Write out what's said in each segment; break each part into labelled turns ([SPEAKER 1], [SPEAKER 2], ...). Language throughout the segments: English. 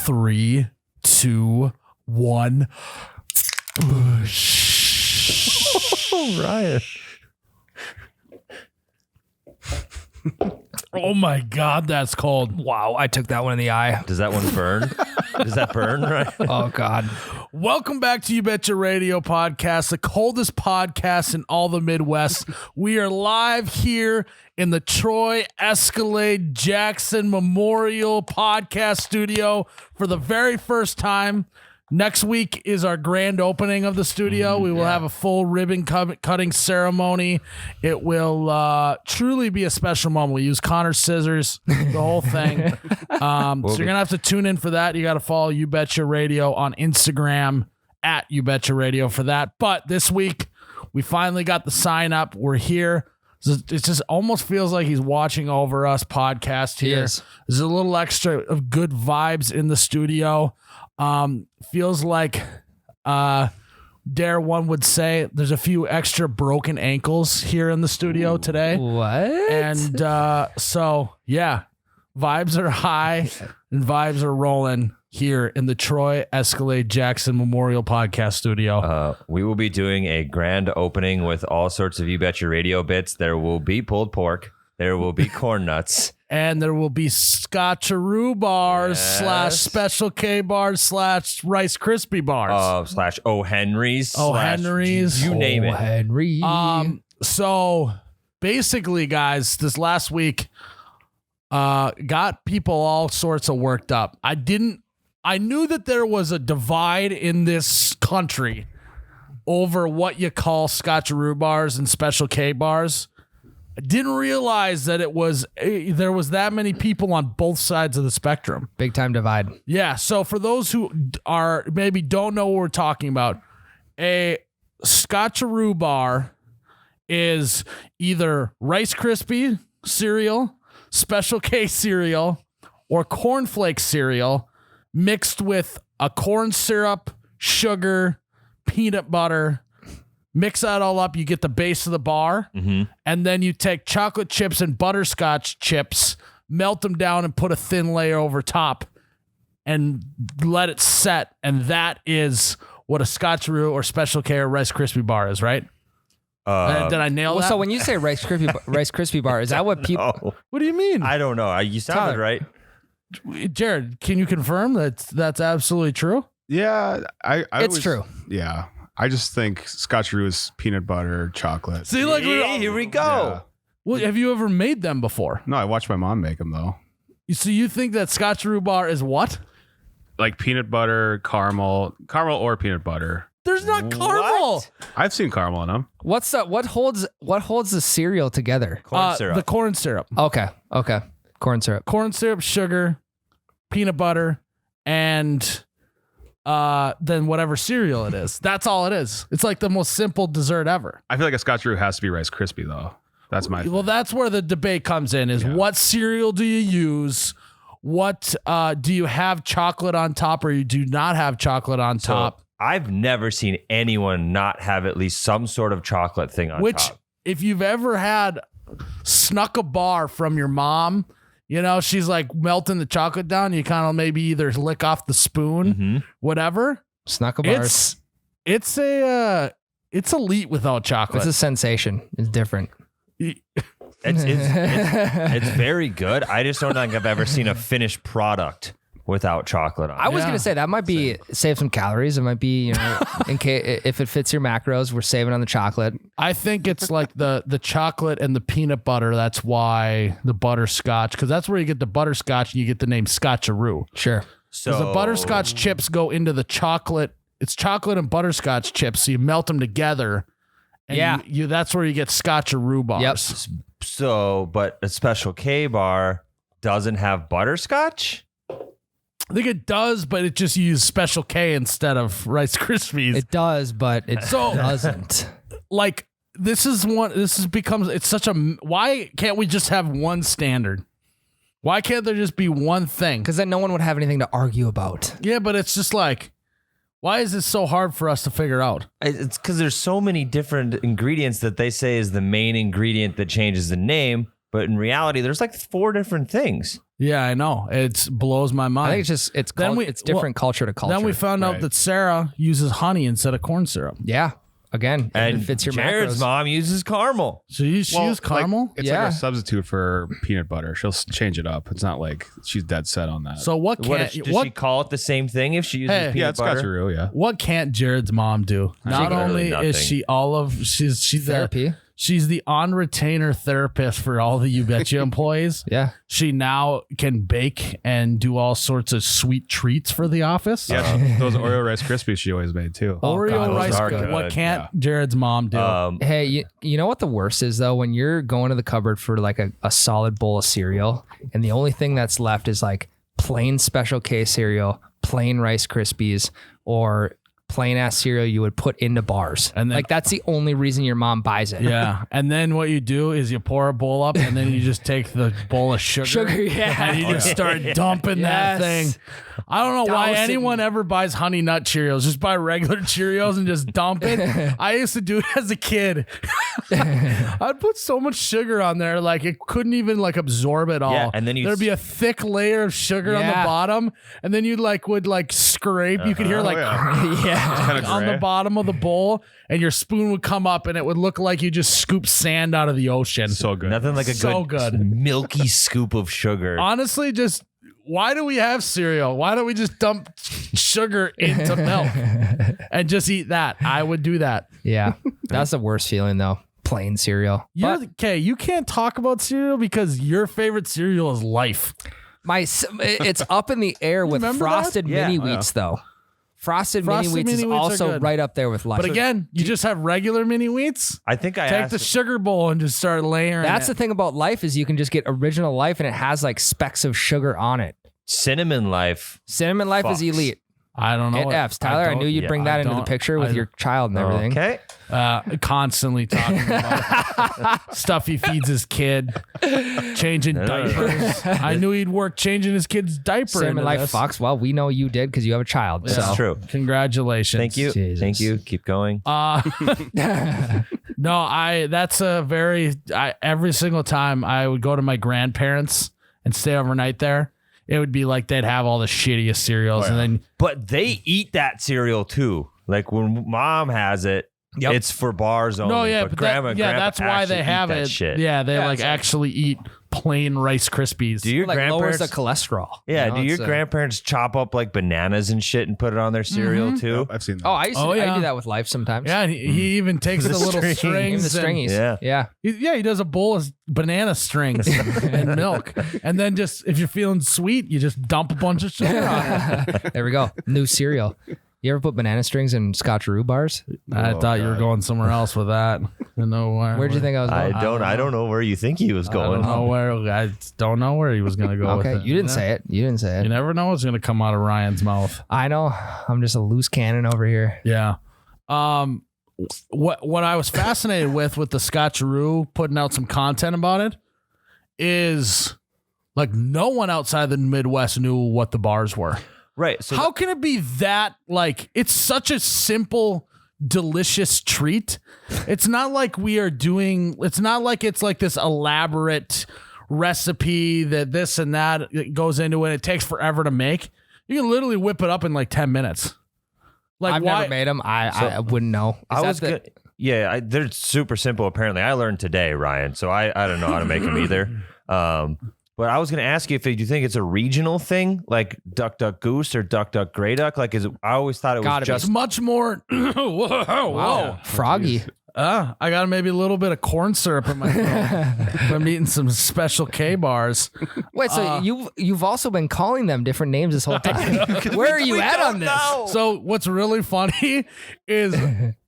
[SPEAKER 1] 3, 2, 1.
[SPEAKER 2] Ryan.
[SPEAKER 1] Oh my God, that's cold.
[SPEAKER 3] Wow, I took that one in the eye.
[SPEAKER 2] Does that one burn? Does that burn, Ryan?
[SPEAKER 3] Oh, God.
[SPEAKER 1] Welcome back to You Betcha Radio Podcast, the coldest podcast in all the Midwest. We are live here in the Troy Escalade Jackson Memorial Podcast Studio for the very first time. Next week is our grand opening of the studio. We will have a full ribbon cutting ceremony. It will truly be a special moment. We use Connor's scissors, the whole thing. So you're going to have to tune in for that. You got to follow You Betcha Radio on Instagram at You Betcha Radio for that. But this week, we finally got the sign up. We're here. It just almost feels like he's watching over us podcast here. There's a little extra of good vibes in the studio. Feels like, dare one would say, there's a few extra broken ankles here in the studio today.
[SPEAKER 3] What?
[SPEAKER 1] And so, yeah, vibes are high and vibes are rolling here in the Troy Escalade Jackson Memorial Podcast Studio.
[SPEAKER 2] We will be doing a grand opening with all sorts of You Betcha Radio bits. There will be pulled pork. There will be corn nuts.
[SPEAKER 1] And there will be Scotcheroo bars / Special K bars / Rice Krispie bars.
[SPEAKER 2] / O. Henry's.
[SPEAKER 1] O. Henry's.
[SPEAKER 2] You name it.
[SPEAKER 3] Henry.
[SPEAKER 1] So basically, guys, this last week got people all sorts of worked up. I knew that there was a divide in this country over what you call Scotcheroo bars and Special K bars. I didn't realize that there was that many people on both sides of the spectrum.
[SPEAKER 3] Big time divide.
[SPEAKER 1] Yeah. So for those who are maybe don't know what we're talking about, a Scotcheroo bar is either Rice Krispie cereal, Special K cereal, or cornflake cereal mixed with a corn syrup, sugar, peanut butter. Mix that all up, you get the base of the bar, and then you take chocolate chips and butterscotch chips, melt them down and put a thin layer over top and let it set, and that is what a Scotcheroo or Special K or Rice Krispie bar is, right? Did I nail that?
[SPEAKER 3] So when you say Rice Krispie bar, is that what people...
[SPEAKER 2] No.
[SPEAKER 1] What do you mean?
[SPEAKER 2] I don't know. You sounded right.
[SPEAKER 1] Jared, can you confirm that's absolutely true?
[SPEAKER 4] Yeah,
[SPEAKER 3] It's true.
[SPEAKER 4] Yeah. I just think Scotcheroo is peanut butter, chocolate.
[SPEAKER 1] See, like,
[SPEAKER 2] Here we go.
[SPEAKER 4] Yeah.
[SPEAKER 1] well, have you ever made them before?
[SPEAKER 4] No, I watched my mom make them though.
[SPEAKER 1] So you think that Scotcheroo bar is what?
[SPEAKER 4] Like peanut butter, caramel or peanut butter.
[SPEAKER 1] There's not caramel.
[SPEAKER 2] What?
[SPEAKER 4] I've seen caramel in them.
[SPEAKER 3] What's that? What holds the cereal together?
[SPEAKER 2] Corn syrup.
[SPEAKER 1] The corn syrup.
[SPEAKER 3] Okay. Corn syrup.
[SPEAKER 1] Corn syrup, sugar, peanut butter, and then whatever cereal it is. That's all it is. It's like the most simple dessert ever.
[SPEAKER 4] I feel like a Scotcheroo has to be Rice Krispie though. That's my
[SPEAKER 1] Well, that's where the debate comes in is what cereal do you use? What do you have chocolate on top or you do not have chocolate on top?
[SPEAKER 2] So I've never seen anyone not have at least some sort of chocolate thing on
[SPEAKER 1] Which,
[SPEAKER 2] top.
[SPEAKER 1] if you've ever had snuck a bar from your mom, you know, she's like melting the chocolate down. You kind of maybe either lick off the spoon, whatever.
[SPEAKER 3] Snuck bars.
[SPEAKER 1] It's elite without chocolate.
[SPEAKER 3] It's a sensation. It's different.
[SPEAKER 2] It's very good. I just don't think I've ever seen a finished product without chocolate on it.
[SPEAKER 3] I was gonna say that might be save some calories. It might be, you know, in case if it fits your macros, we're saving on the chocolate.
[SPEAKER 1] I think it's like the chocolate and the peanut butter. That's why the butterscotch, because that's where you get the butterscotch and you get the name Scotcheroo.
[SPEAKER 3] Sure.
[SPEAKER 1] Because the butterscotch chips go into the chocolate. It's chocolate and butterscotch chips, so you melt them together. And you that's where you get Scotcheroo bars.
[SPEAKER 3] Yep.
[SPEAKER 2] So, but a Special K bar doesn't have butterscotch?
[SPEAKER 1] I think it does, but it just uses Special K instead of Rice Krispies.
[SPEAKER 3] It does, but it doesn't.
[SPEAKER 1] Like it's such a, why can't we just have one standard? Why can't there just be one thing?
[SPEAKER 3] Because then no one would have anything to argue about.
[SPEAKER 1] Yeah, but it's just like, why is this so hard for us to figure out?
[SPEAKER 2] It's because there's so many different ingredients that they say is the main ingredient that changes the name. But in reality, there's like 4 different things.
[SPEAKER 1] Yeah, I know. It blows my mind.
[SPEAKER 3] I think it's just it's
[SPEAKER 1] Then
[SPEAKER 3] it's different culture to culture.
[SPEAKER 1] Then we found out that Sarah uses honey instead of corn syrup.
[SPEAKER 3] yeah. Again,
[SPEAKER 2] And
[SPEAKER 3] it fits your
[SPEAKER 2] Jared's
[SPEAKER 3] macros.
[SPEAKER 2] mom uses caramel.
[SPEAKER 1] So she used caramel?
[SPEAKER 4] It's
[SPEAKER 3] Yeah.
[SPEAKER 4] like a substitute for peanut butter. She'll change it up. It's not like she's dead set on that.
[SPEAKER 1] So what
[SPEAKER 2] What
[SPEAKER 1] can't
[SPEAKER 2] does she call it the same thing if she uses
[SPEAKER 1] Hey.
[SPEAKER 2] peanut
[SPEAKER 4] yeah, it's
[SPEAKER 2] butter?
[SPEAKER 4] Scotcheroo, yeah.
[SPEAKER 1] what can't Jared's mom do? Not only
[SPEAKER 2] Literally
[SPEAKER 1] is
[SPEAKER 2] nothing.
[SPEAKER 1] she she's
[SPEAKER 3] Therapy.
[SPEAKER 1] She's the on retainer therapist for all the You Betcha employees.
[SPEAKER 3] Yeah.
[SPEAKER 1] She now can bake and do all sorts of sweet treats for the office.
[SPEAKER 4] Yeah, those Oreo Rice Krispies she always made too.
[SPEAKER 3] Oh,
[SPEAKER 1] Oreo
[SPEAKER 3] God, those
[SPEAKER 1] rice.
[SPEAKER 2] are
[SPEAKER 1] Good.
[SPEAKER 2] good.
[SPEAKER 1] What can't Jared's mom do?
[SPEAKER 3] Hey, you know what the worst is though? When you're going to the cupboard for like a solid bowl of cereal and the only thing that's left is like plain Special K cereal, plain Rice Krispies, or plain ass cereal you would put into bars.
[SPEAKER 1] And then-
[SPEAKER 3] like that's the only reason your mom buys it.
[SPEAKER 1] Yeah. And then what you do is you pour a bowl up and then you just take the bowl of sugar.
[SPEAKER 3] Sugar, yeah.
[SPEAKER 1] And you just start dumping that
[SPEAKER 3] Yes.
[SPEAKER 1] thing. I don't know why
[SPEAKER 3] Douse it.
[SPEAKER 1] anyone ever buys Honey Nut Cheerios. Just buy regular Cheerios and just dump it. I used to do it as a kid. I'd put so much sugar on there, like it couldn't even like absorb it all.
[SPEAKER 2] Yeah, and then
[SPEAKER 1] there'd be a thick layer of sugar on the
[SPEAKER 3] Yeah.
[SPEAKER 1] bottom, and then you would scrape. You could hear like
[SPEAKER 3] Yeah.
[SPEAKER 4] Kind of
[SPEAKER 1] on the bottom of the bowl, and your spoon would come up, and it would look like you just scooped sand out of the ocean.
[SPEAKER 4] So good.
[SPEAKER 2] Nothing like a
[SPEAKER 1] So
[SPEAKER 2] good,
[SPEAKER 1] good.
[SPEAKER 2] milky scoop of sugar.
[SPEAKER 1] Honestly, just why do we have cereal? Why don't we just dump sugar into milk and just eat that? I would do that.
[SPEAKER 3] Yeah. That's the worst feeling though. Plain cereal.
[SPEAKER 1] Okay, you can't talk about cereal because your favorite cereal is Life.
[SPEAKER 3] It's up in the air with
[SPEAKER 1] Remember
[SPEAKER 3] frosted
[SPEAKER 2] that?
[SPEAKER 3] mini
[SPEAKER 2] Yeah.
[SPEAKER 3] wheats though. Frosted
[SPEAKER 1] Frosted
[SPEAKER 3] mini wheats is
[SPEAKER 1] Mini Wheats are
[SPEAKER 3] also
[SPEAKER 1] good.
[SPEAKER 3] right up there with life.
[SPEAKER 1] But again, you just have regular mini wheats.
[SPEAKER 2] I think I
[SPEAKER 1] Take
[SPEAKER 2] asked
[SPEAKER 1] the sugar bowl and just start layering.
[SPEAKER 3] that's the
[SPEAKER 1] it.
[SPEAKER 3] thing about life is you can just get original life and it has like specks of sugar on it.
[SPEAKER 2] Cinnamon Life.
[SPEAKER 3] Cinnamon life is
[SPEAKER 2] Fucks.
[SPEAKER 3] elite.
[SPEAKER 1] I don't know.
[SPEAKER 3] It F's. Tyler, I knew you'd bring that into the picture with your child and everything.
[SPEAKER 2] Okay.
[SPEAKER 1] Constantly talking about stuff he feeds his kid, changing diapers. I knew he'd work changing his kid's diaper.
[SPEAKER 3] Cinnamon
[SPEAKER 1] into
[SPEAKER 3] life
[SPEAKER 1] this.
[SPEAKER 3] fucks. Well, we know you did because you have a child.
[SPEAKER 2] This
[SPEAKER 3] So
[SPEAKER 2] is true.
[SPEAKER 1] Congratulations.
[SPEAKER 2] Thank you.
[SPEAKER 3] Jesus.
[SPEAKER 2] Thank you. Keep going.
[SPEAKER 1] No, that's a very every single time I would go to my grandparents and stay overnight there, it would be like they'd have all the shittiest cereals, and then
[SPEAKER 2] But they eat that cereal too. Like when mom has it,
[SPEAKER 3] Yep.
[SPEAKER 2] it's for bars only.
[SPEAKER 1] no, yeah,
[SPEAKER 2] but
[SPEAKER 1] but
[SPEAKER 2] grandma, and grandpa
[SPEAKER 1] that's why
[SPEAKER 2] actually
[SPEAKER 1] they
[SPEAKER 2] eat
[SPEAKER 1] have
[SPEAKER 2] that
[SPEAKER 1] it.
[SPEAKER 2] Shit.
[SPEAKER 1] Yeah, they
[SPEAKER 3] it's like-
[SPEAKER 1] actually eat plain Rice Krispies.
[SPEAKER 2] Do your
[SPEAKER 3] like lowers
[SPEAKER 2] grandparents?
[SPEAKER 3] the cholesterol.
[SPEAKER 2] Yeah.
[SPEAKER 3] You know,
[SPEAKER 2] Do your
[SPEAKER 3] it's,
[SPEAKER 2] grandparents chop up like bananas and shit and put it on their cereal too?
[SPEAKER 4] I've seen that.
[SPEAKER 3] Oh, I used to
[SPEAKER 1] Oh,
[SPEAKER 3] I
[SPEAKER 1] yeah.
[SPEAKER 3] do that with life sometimes.
[SPEAKER 1] Yeah, and he even takes the little
[SPEAKER 2] string.
[SPEAKER 3] Even
[SPEAKER 1] strings.
[SPEAKER 3] the
[SPEAKER 1] and-
[SPEAKER 3] stringies.
[SPEAKER 2] Yeah.
[SPEAKER 3] Yeah.
[SPEAKER 1] He does a bowl of banana strings and milk, and then just if you're feeling sweet, you just dump a bunch of sugar on it.
[SPEAKER 3] There we go. New cereal. You ever put banana strings in Scotcheroo bars?
[SPEAKER 1] I thought you were going somewhere else with that. I know where.
[SPEAKER 3] Where'd you think I was going?
[SPEAKER 2] I don't know where you think he was
[SPEAKER 1] I
[SPEAKER 2] going.
[SPEAKER 1] don't know where. I don't know where he was going to go.
[SPEAKER 3] Okay,
[SPEAKER 1] with it.
[SPEAKER 3] you didn't say it. You didn't say
[SPEAKER 1] You
[SPEAKER 3] it.
[SPEAKER 1] never know what's going to come out of Ryan's mouth.
[SPEAKER 3] I know. I'm just a loose cannon over here.
[SPEAKER 1] Yeah. What I was fascinated with the Scotcheroo putting out some content about it is like no one outside the Midwest knew what the bars were.
[SPEAKER 2] Right. So
[SPEAKER 1] How can it be that like it's such a simple, delicious treat? It's not like we are doing. It's not like it's like this elaborate recipe that this and that it goes into it. It takes forever to make. You can literally whip it up in like 10 minutes. Like
[SPEAKER 3] I've
[SPEAKER 1] why?
[SPEAKER 3] never made them. I wouldn't know. Is
[SPEAKER 2] I
[SPEAKER 3] that
[SPEAKER 2] was
[SPEAKER 3] the-
[SPEAKER 2] good. Yeah, they're super simple. Apparently, I learned today, Ryan. So I don't know how to make them either. But I was going to ask you if you think it's a regional thing, like Duck Duck Goose or Duck Duck Grey Duck. Like, is it? I always thought it was
[SPEAKER 3] Gotta be.
[SPEAKER 1] It's
[SPEAKER 2] just.
[SPEAKER 1] much more. Whoa.
[SPEAKER 3] Wow. Froggy.
[SPEAKER 1] I got maybe a little bit of corn syrup in my throat. I'm eating some Special K bars.
[SPEAKER 3] Wait, so you've also been calling them different names this whole time. Where are you at on this?
[SPEAKER 1] So what's really funny is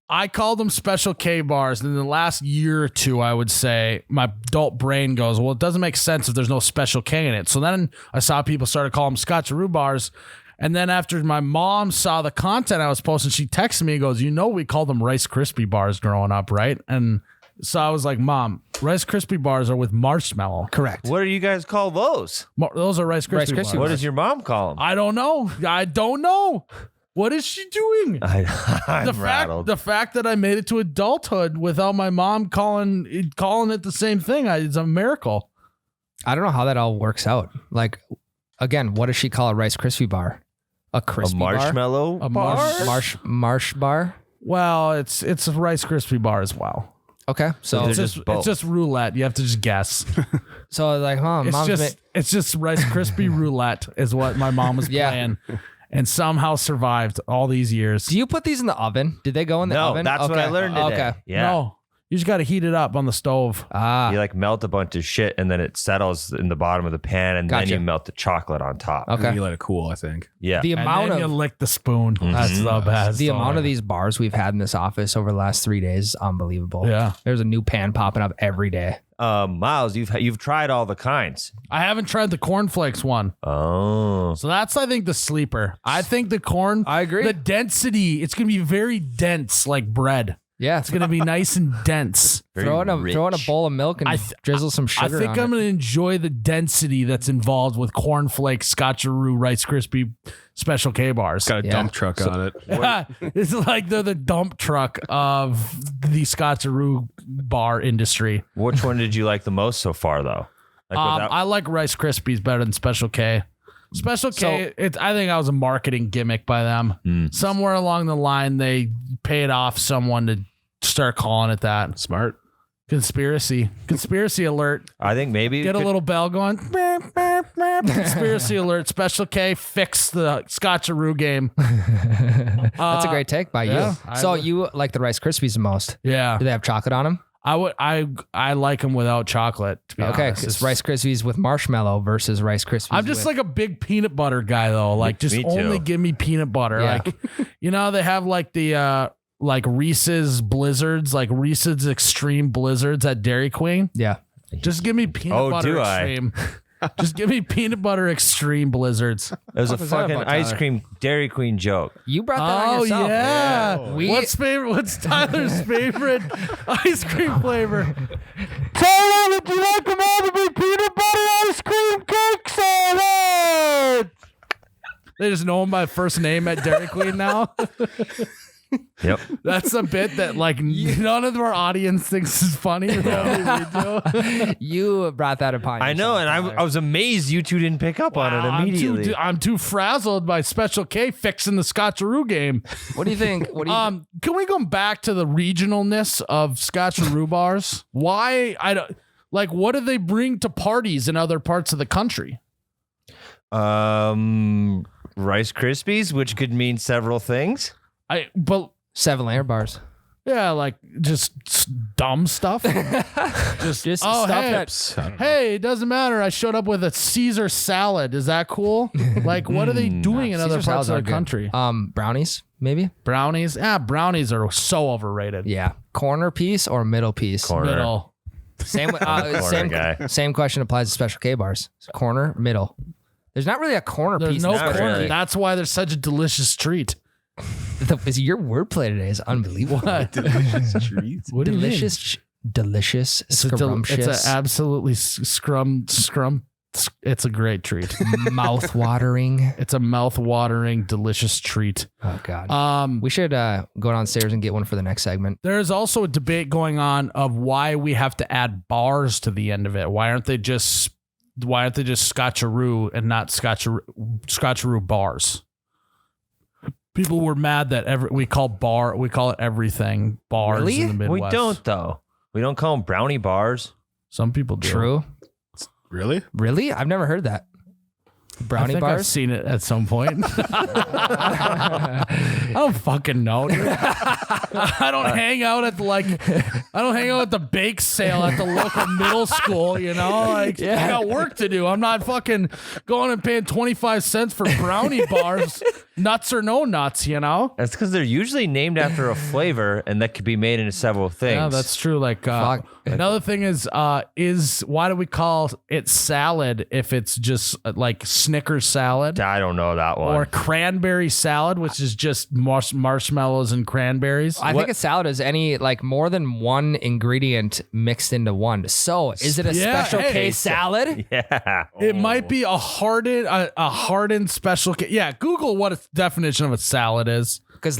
[SPEAKER 1] I call them Special K bars. And in the last year or two, I would say my adult brain goes, well, it doesn't make sense if there's no Special K in it. So then I saw people started calling them Scotcheroo bars. And then after my mom saw the content I was posting, she texted me and goes, we called them Rice Krispie bars growing up, right? And so I was like, Mom, Rice Krispie bars are with marshmallow.
[SPEAKER 3] Correct.
[SPEAKER 2] What do you guys call those?
[SPEAKER 1] Those are Rice Krispie
[SPEAKER 3] Rice Krispie
[SPEAKER 1] bars.
[SPEAKER 2] What does your mom call them?
[SPEAKER 1] I don't know. What is she doing?
[SPEAKER 2] I'm rattled.
[SPEAKER 1] The fact that I made it to adulthood without my mom calling it the same thing is a miracle.
[SPEAKER 3] I don't know how that all works out. Like, again, what does she call a Rice Krispie bar? A crispy
[SPEAKER 2] marshmallow
[SPEAKER 1] A
[SPEAKER 2] bar?
[SPEAKER 3] Marsh bar?
[SPEAKER 1] Well, it's a Rice Krispie bar as well.
[SPEAKER 3] Okay. So
[SPEAKER 1] It's
[SPEAKER 2] they're
[SPEAKER 1] just
[SPEAKER 2] just both.
[SPEAKER 1] it's just roulette. You have to just guess.
[SPEAKER 3] like,
[SPEAKER 1] It's just Rice Krispie roulette is what my mom was
[SPEAKER 3] Yeah.
[SPEAKER 1] playing, and somehow survived all these years.
[SPEAKER 3] do you put these in the oven? Did they go in the
[SPEAKER 2] No,
[SPEAKER 3] oven?
[SPEAKER 2] that's what I learned today.
[SPEAKER 3] Okay.
[SPEAKER 2] Yeah.
[SPEAKER 1] No, you just got to heat it up on the stove.
[SPEAKER 2] You like melt a bunch of shit and then it settles in the bottom of the pan and
[SPEAKER 3] Gotcha.
[SPEAKER 2] then you melt the chocolate on top.
[SPEAKER 3] Okay.
[SPEAKER 4] And you let it cool, I think.
[SPEAKER 2] Yeah.
[SPEAKER 3] The
[SPEAKER 1] And
[SPEAKER 3] amount
[SPEAKER 1] then you
[SPEAKER 3] of
[SPEAKER 1] lick the spoon. That's the best.
[SPEAKER 3] the amount of these bars we've had in this office over the last 3 days is unbelievable.
[SPEAKER 1] Yeah.
[SPEAKER 3] There's a new pan popping up every day.
[SPEAKER 2] Miles, you've tried all the kinds.
[SPEAKER 1] I haven't tried the cornflakes one.
[SPEAKER 2] Oh.
[SPEAKER 1] So that's, I think, the sleeper. I think the corn.
[SPEAKER 3] I agree.
[SPEAKER 1] The density, it's going to be very dense like bread.
[SPEAKER 3] Yeah.
[SPEAKER 1] It's going to be nice and dense.
[SPEAKER 2] Very
[SPEAKER 3] Throw in a
[SPEAKER 2] rich.
[SPEAKER 3] bowl of milk and drizzle some
[SPEAKER 1] I
[SPEAKER 3] sugar
[SPEAKER 1] think
[SPEAKER 3] on
[SPEAKER 1] I'm
[SPEAKER 3] it.
[SPEAKER 1] going to enjoy the density that's involved with cornflake, Scotcheroo, Rice Krispie, Special K bars.
[SPEAKER 4] Got a dump truck on it.
[SPEAKER 1] It's like they're the dump truck of the Scotcheroo bar industry.
[SPEAKER 2] Which one did you like the most so far, though? Like
[SPEAKER 1] I like Rice Krispies better than Special K. Special K, I think that was a marketing gimmick by them. Somewhere along the line, they paid off someone to start calling it that.
[SPEAKER 4] Smart.
[SPEAKER 1] Conspiracy alert.
[SPEAKER 2] I think maybe
[SPEAKER 1] Get a little bell going. Conspiracy alert. Special K fix the Scotcheroo game.
[SPEAKER 3] That's a great take by
[SPEAKER 1] yeah,
[SPEAKER 3] you. So you like the Rice Krispies the most?
[SPEAKER 1] Yeah,
[SPEAKER 3] Do they have chocolate on them?
[SPEAKER 1] I like them without chocolate. To be
[SPEAKER 3] Okay,
[SPEAKER 1] honest.
[SPEAKER 3] it's Rice Krispies with marshmallow versus Rice Krispies.
[SPEAKER 1] I'm just like a big peanut butter guy though. Like just
[SPEAKER 2] Me too.
[SPEAKER 1] only give me peanut butter.
[SPEAKER 3] Yeah.
[SPEAKER 1] Like they have like the like Reese's Blizzards, like Reese's Extreme Blizzards at Dairy Queen.
[SPEAKER 3] yeah.
[SPEAKER 1] Just give me peanut
[SPEAKER 2] Oh,
[SPEAKER 1] butter
[SPEAKER 2] do I?
[SPEAKER 1] extreme. Just give me peanut butter extreme blizzards.
[SPEAKER 2] There's a
[SPEAKER 3] was that
[SPEAKER 2] fucking
[SPEAKER 3] about,
[SPEAKER 2] ice
[SPEAKER 3] Tyler?
[SPEAKER 2] cream Dairy Queen joke.
[SPEAKER 3] You brought that on
[SPEAKER 1] Oh
[SPEAKER 3] yourself.
[SPEAKER 1] yeah.
[SPEAKER 3] We-
[SPEAKER 1] What's Tyler's favorite ice cream flavor? Tyler, would you like them all to be peanut butter ice cream cakes or what? They just know him by first name at Dairy Queen now.
[SPEAKER 2] Yep.
[SPEAKER 1] That's a bit that like none of our audience thinks is funny.
[SPEAKER 3] You brought that upon
[SPEAKER 2] I
[SPEAKER 3] yourself,
[SPEAKER 2] know, and
[SPEAKER 3] Tyler.
[SPEAKER 2] I was amazed you two didn't pick up on it immediately.
[SPEAKER 1] I'm too frazzled by Special K fixing the Scotcheroo game.
[SPEAKER 3] What do you think? What do you
[SPEAKER 1] Can we go back to the regionalness of Scotcheroo bars? Why I don't like what do they bring to parties in other parts of the country?
[SPEAKER 2] Rice Krispies, which could mean several things.
[SPEAKER 1] But
[SPEAKER 3] 7-layer bars.
[SPEAKER 1] yeah, like just dumb stuff. just
[SPEAKER 3] Just
[SPEAKER 1] oh,
[SPEAKER 3] stuff
[SPEAKER 1] hey,
[SPEAKER 3] that-
[SPEAKER 4] I don't know.
[SPEAKER 1] hey, it doesn't matter. I showed up with a Caesar salad. Is that cool? Like, what are they doing in other
[SPEAKER 3] Caesar
[SPEAKER 1] parts
[SPEAKER 3] salads
[SPEAKER 1] of
[SPEAKER 3] are
[SPEAKER 1] the
[SPEAKER 3] good.
[SPEAKER 1] country?
[SPEAKER 3] Brownies, maybe?
[SPEAKER 1] Brownies? Brownies are so overrated.
[SPEAKER 3] Yeah. Corner piece or middle piece?
[SPEAKER 2] Corner.
[SPEAKER 1] Middle.
[SPEAKER 3] Same
[SPEAKER 2] Corner
[SPEAKER 3] same
[SPEAKER 2] guy.
[SPEAKER 3] same question applies to Special K bars. Corner, middle. There's not really a corner
[SPEAKER 1] There's
[SPEAKER 3] piece.
[SPEAKER 1] no
[SPEAKER 2] Not
[SPEAKER 1] corner.
[SPEAKER 2] really.
[SPEAKER 1] That's why they're such a delicious treat.
[SPEAKER 3] Your wordplay today is unbelievable.
[SPEAKER 4] Delicious treats.
[SPEAKER 1] What do you mean?
[SPEAKER 3] Delicious,
[SPEAKER 1] It's an
[SPEAKER 3] scrumptious,
[SPEAKER 1] absolutely scrum. It's a great treat.
[SPEAKER 3] mouth-watering.
[SPEAKER 1] It's a mouth-watering, delicious treat.
[SPEAKER 3] Oh God. We should go downstairs and get one for the next segment.
[SPEAKER 1] There is also a debate going on of why we have to add bars to the end of it. Why aren't they just Scotcheroo and not Scotcheroo bars? People were mad that we call it everything bars
[SPEAKER 3] Really?
[SPEAKER 1] in the Midwest.
[SPEAKER 2] We don't though. We don't call them brownie bars.
[SPEAKER 1] Some people do.
[SPEAKER 3] True.
[SPEAKER 4] Really?
[SPEAKER 3] Really? I've never heard that. Brownie
[SPEAKER 1] I think I've
[SPEAKER 3] bars?
[SPEAKER 1] seen it at some point. I don't fucking know, dude. I don't hang out at the bake sale at the local middle school, you know? Like I got work to do. I'm not fucking going and paying 25 cents for brownie bars, nuts or no nuts, you know?
[SPEAKER 2] That's because they're usually named after a flavor, and that could be made into several things.
[SPEAKER 1] Yeah, that's true. Like another thing is why do we call it salad if it's just like Snickers salad?
[SPEAKER 2] I don't know that one.
[SPEAKER 1] Or cranberry salad, which is just marshmallows and cranberries.
[SPEAKER 3] I think a salad is any like more than one ingredient mixed into one. So is it a
[SPEAKER 1] Yeah,
[SPEAKER 3] special
[SPEAKER 1] hey.
[SPEAKER 3] case salad?
[SPEAKER 2] yeah.
[SPEAKER 1] It might be a hardened special. Yeah, Google what its definition of a salad is.
[SPEAKER 3] Because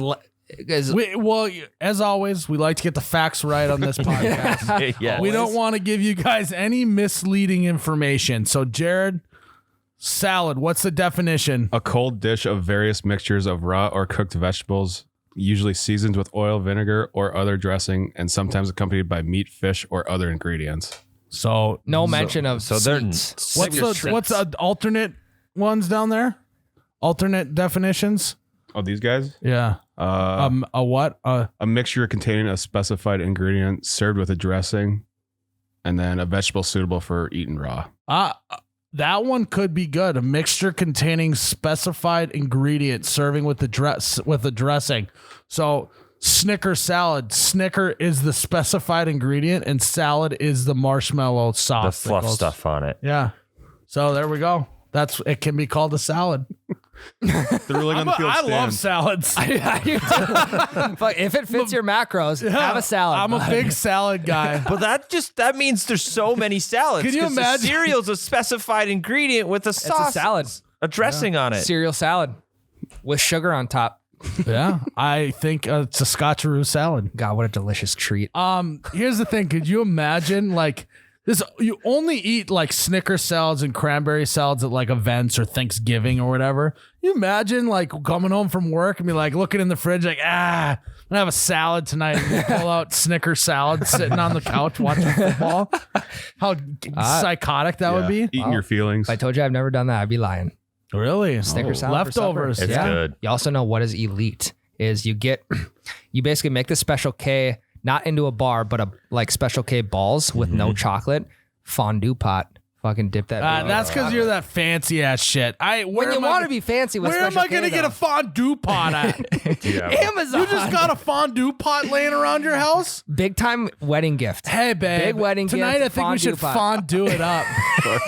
[SPEAKER 1] As always, we like to get the facts right on this podcast.
[SPEAKER 2] Yes.
[SPEAKER 1] We don't want to give you guys any misleading information. So, Jared, salad, what's the definition?
[SPEAKER 4] A cold dish of various mixtures of raw or cooked vegetables, usually seasoned with oil, vinegar, or other dressing, and sometimes accompanied by meat, fish, or other ingredients.
[SPEAKER 1] So
[SPEAKER 3] no mention of
[SPEAKER 2] so they're
[SPEAKER 3] sweets.
[SPEAKER 1] what's the alternate ones down there? Alternate definitions?
[SPEAKER 4] Oh, these guys?
[SPEAKER 1] Yeah. A what?
[SPEAKER 4] A mixture containing a specified ingredient served with a dressing, and then a vegetable suitable for eating raw.
[SPEAKER 1] That one could be good. A mixture containing specified ingredient serving with the dressing. So Snicker salad. Snicker is the specified ingredient, and salad is the marshmallow
[SPEAKER 2] the
[SPEAKER 1] sauce.
[SPEAKER 2] fluff stuff on it.
[SPEAKER 1] Yeah. So there we go. It can be called a salad.
[SPEAKER 4] The ruling on the field
[SPEAKER 1] I love
[SPEAKER 4] stands.
[SPEAKER 1] salads.
[SPEAKER 3] Fuck, if it fits your macros, have a salad.
[SPEAKER 1] I'm a big salad guy.
[SPEAKER 2] But that means there's so many salads.
[SPEAKER 1] Can you
[SPEAKER 2] 'cause the
[SPEAKER 1] imagine?
[SPEAKER 2] cereal's a specified ingredient with a sauce.
[SPEAKER 3] It's a salad.
[SPEAKER 2] A dressing on it.
[SPEAKER 3] Cereal salad with sugar on top.
[SPEAKER 1] Yeah, I think it's a Scotcheroos salad.
[SPEAKER 3] God, what a delicious treat.
[SPEAKER 1] Here's the thing. Could you imagine like this? You only eat like Snicker salads and cranberry salads at like events or Thanksgiving or whatever. You imagine like coming home from work and be like looking in the fridge like, I'm gonna have a salad tonight, and you pull out Snicker salad sitting on the couch watching football. How psychotic that would be.
[SPEAKER 4] Eating your feelings.
[SPEAKER 3] If I told you I've never done that, I'd be lying.
[SPEAKER 1] Really?
[SPEAKER 3] Snicker salad for supper.
[SPEAKER 1] Leftovers.
[SPEAKER 2] It's
[SPEAKER 1] Yeah.
[SPEAKER 2] good.
[SPEAKER 3] You also know what is elite is you basically make the Special K not into a bar, but a like Special K balls with no chocolate, fondue pot. Fucking dip that. baby.
[SPEAKER 1] That's because you're that fancy ass shit.
[SPEAKER 3] When you want to be fancy with
[SPEAKER 1] Where am
[SPEAKER 3] Special
[SPEAKER 1] I going to
[SPEAKER 3] K,
[SPEAKER 1] get a
[SPEAKER 3] though.
[SPEAKER 1] fondue pot at?
[SPEAKER 3] Amazon.
[SPEAKER 1] You just got a fondue pot laying around your house?
[SPEAKER 3] Big time wedding gift.
[SPEAKER 1] Hey, babe.
[SPEAKER 3] Big wedding
[SPEAKER 1] Tonight,
[SPEAKER 3] gift,
[SPEAKER 1] I think we should
[SPEAKER 3] fondue pot.
[SPEAKER 1] fondue it up.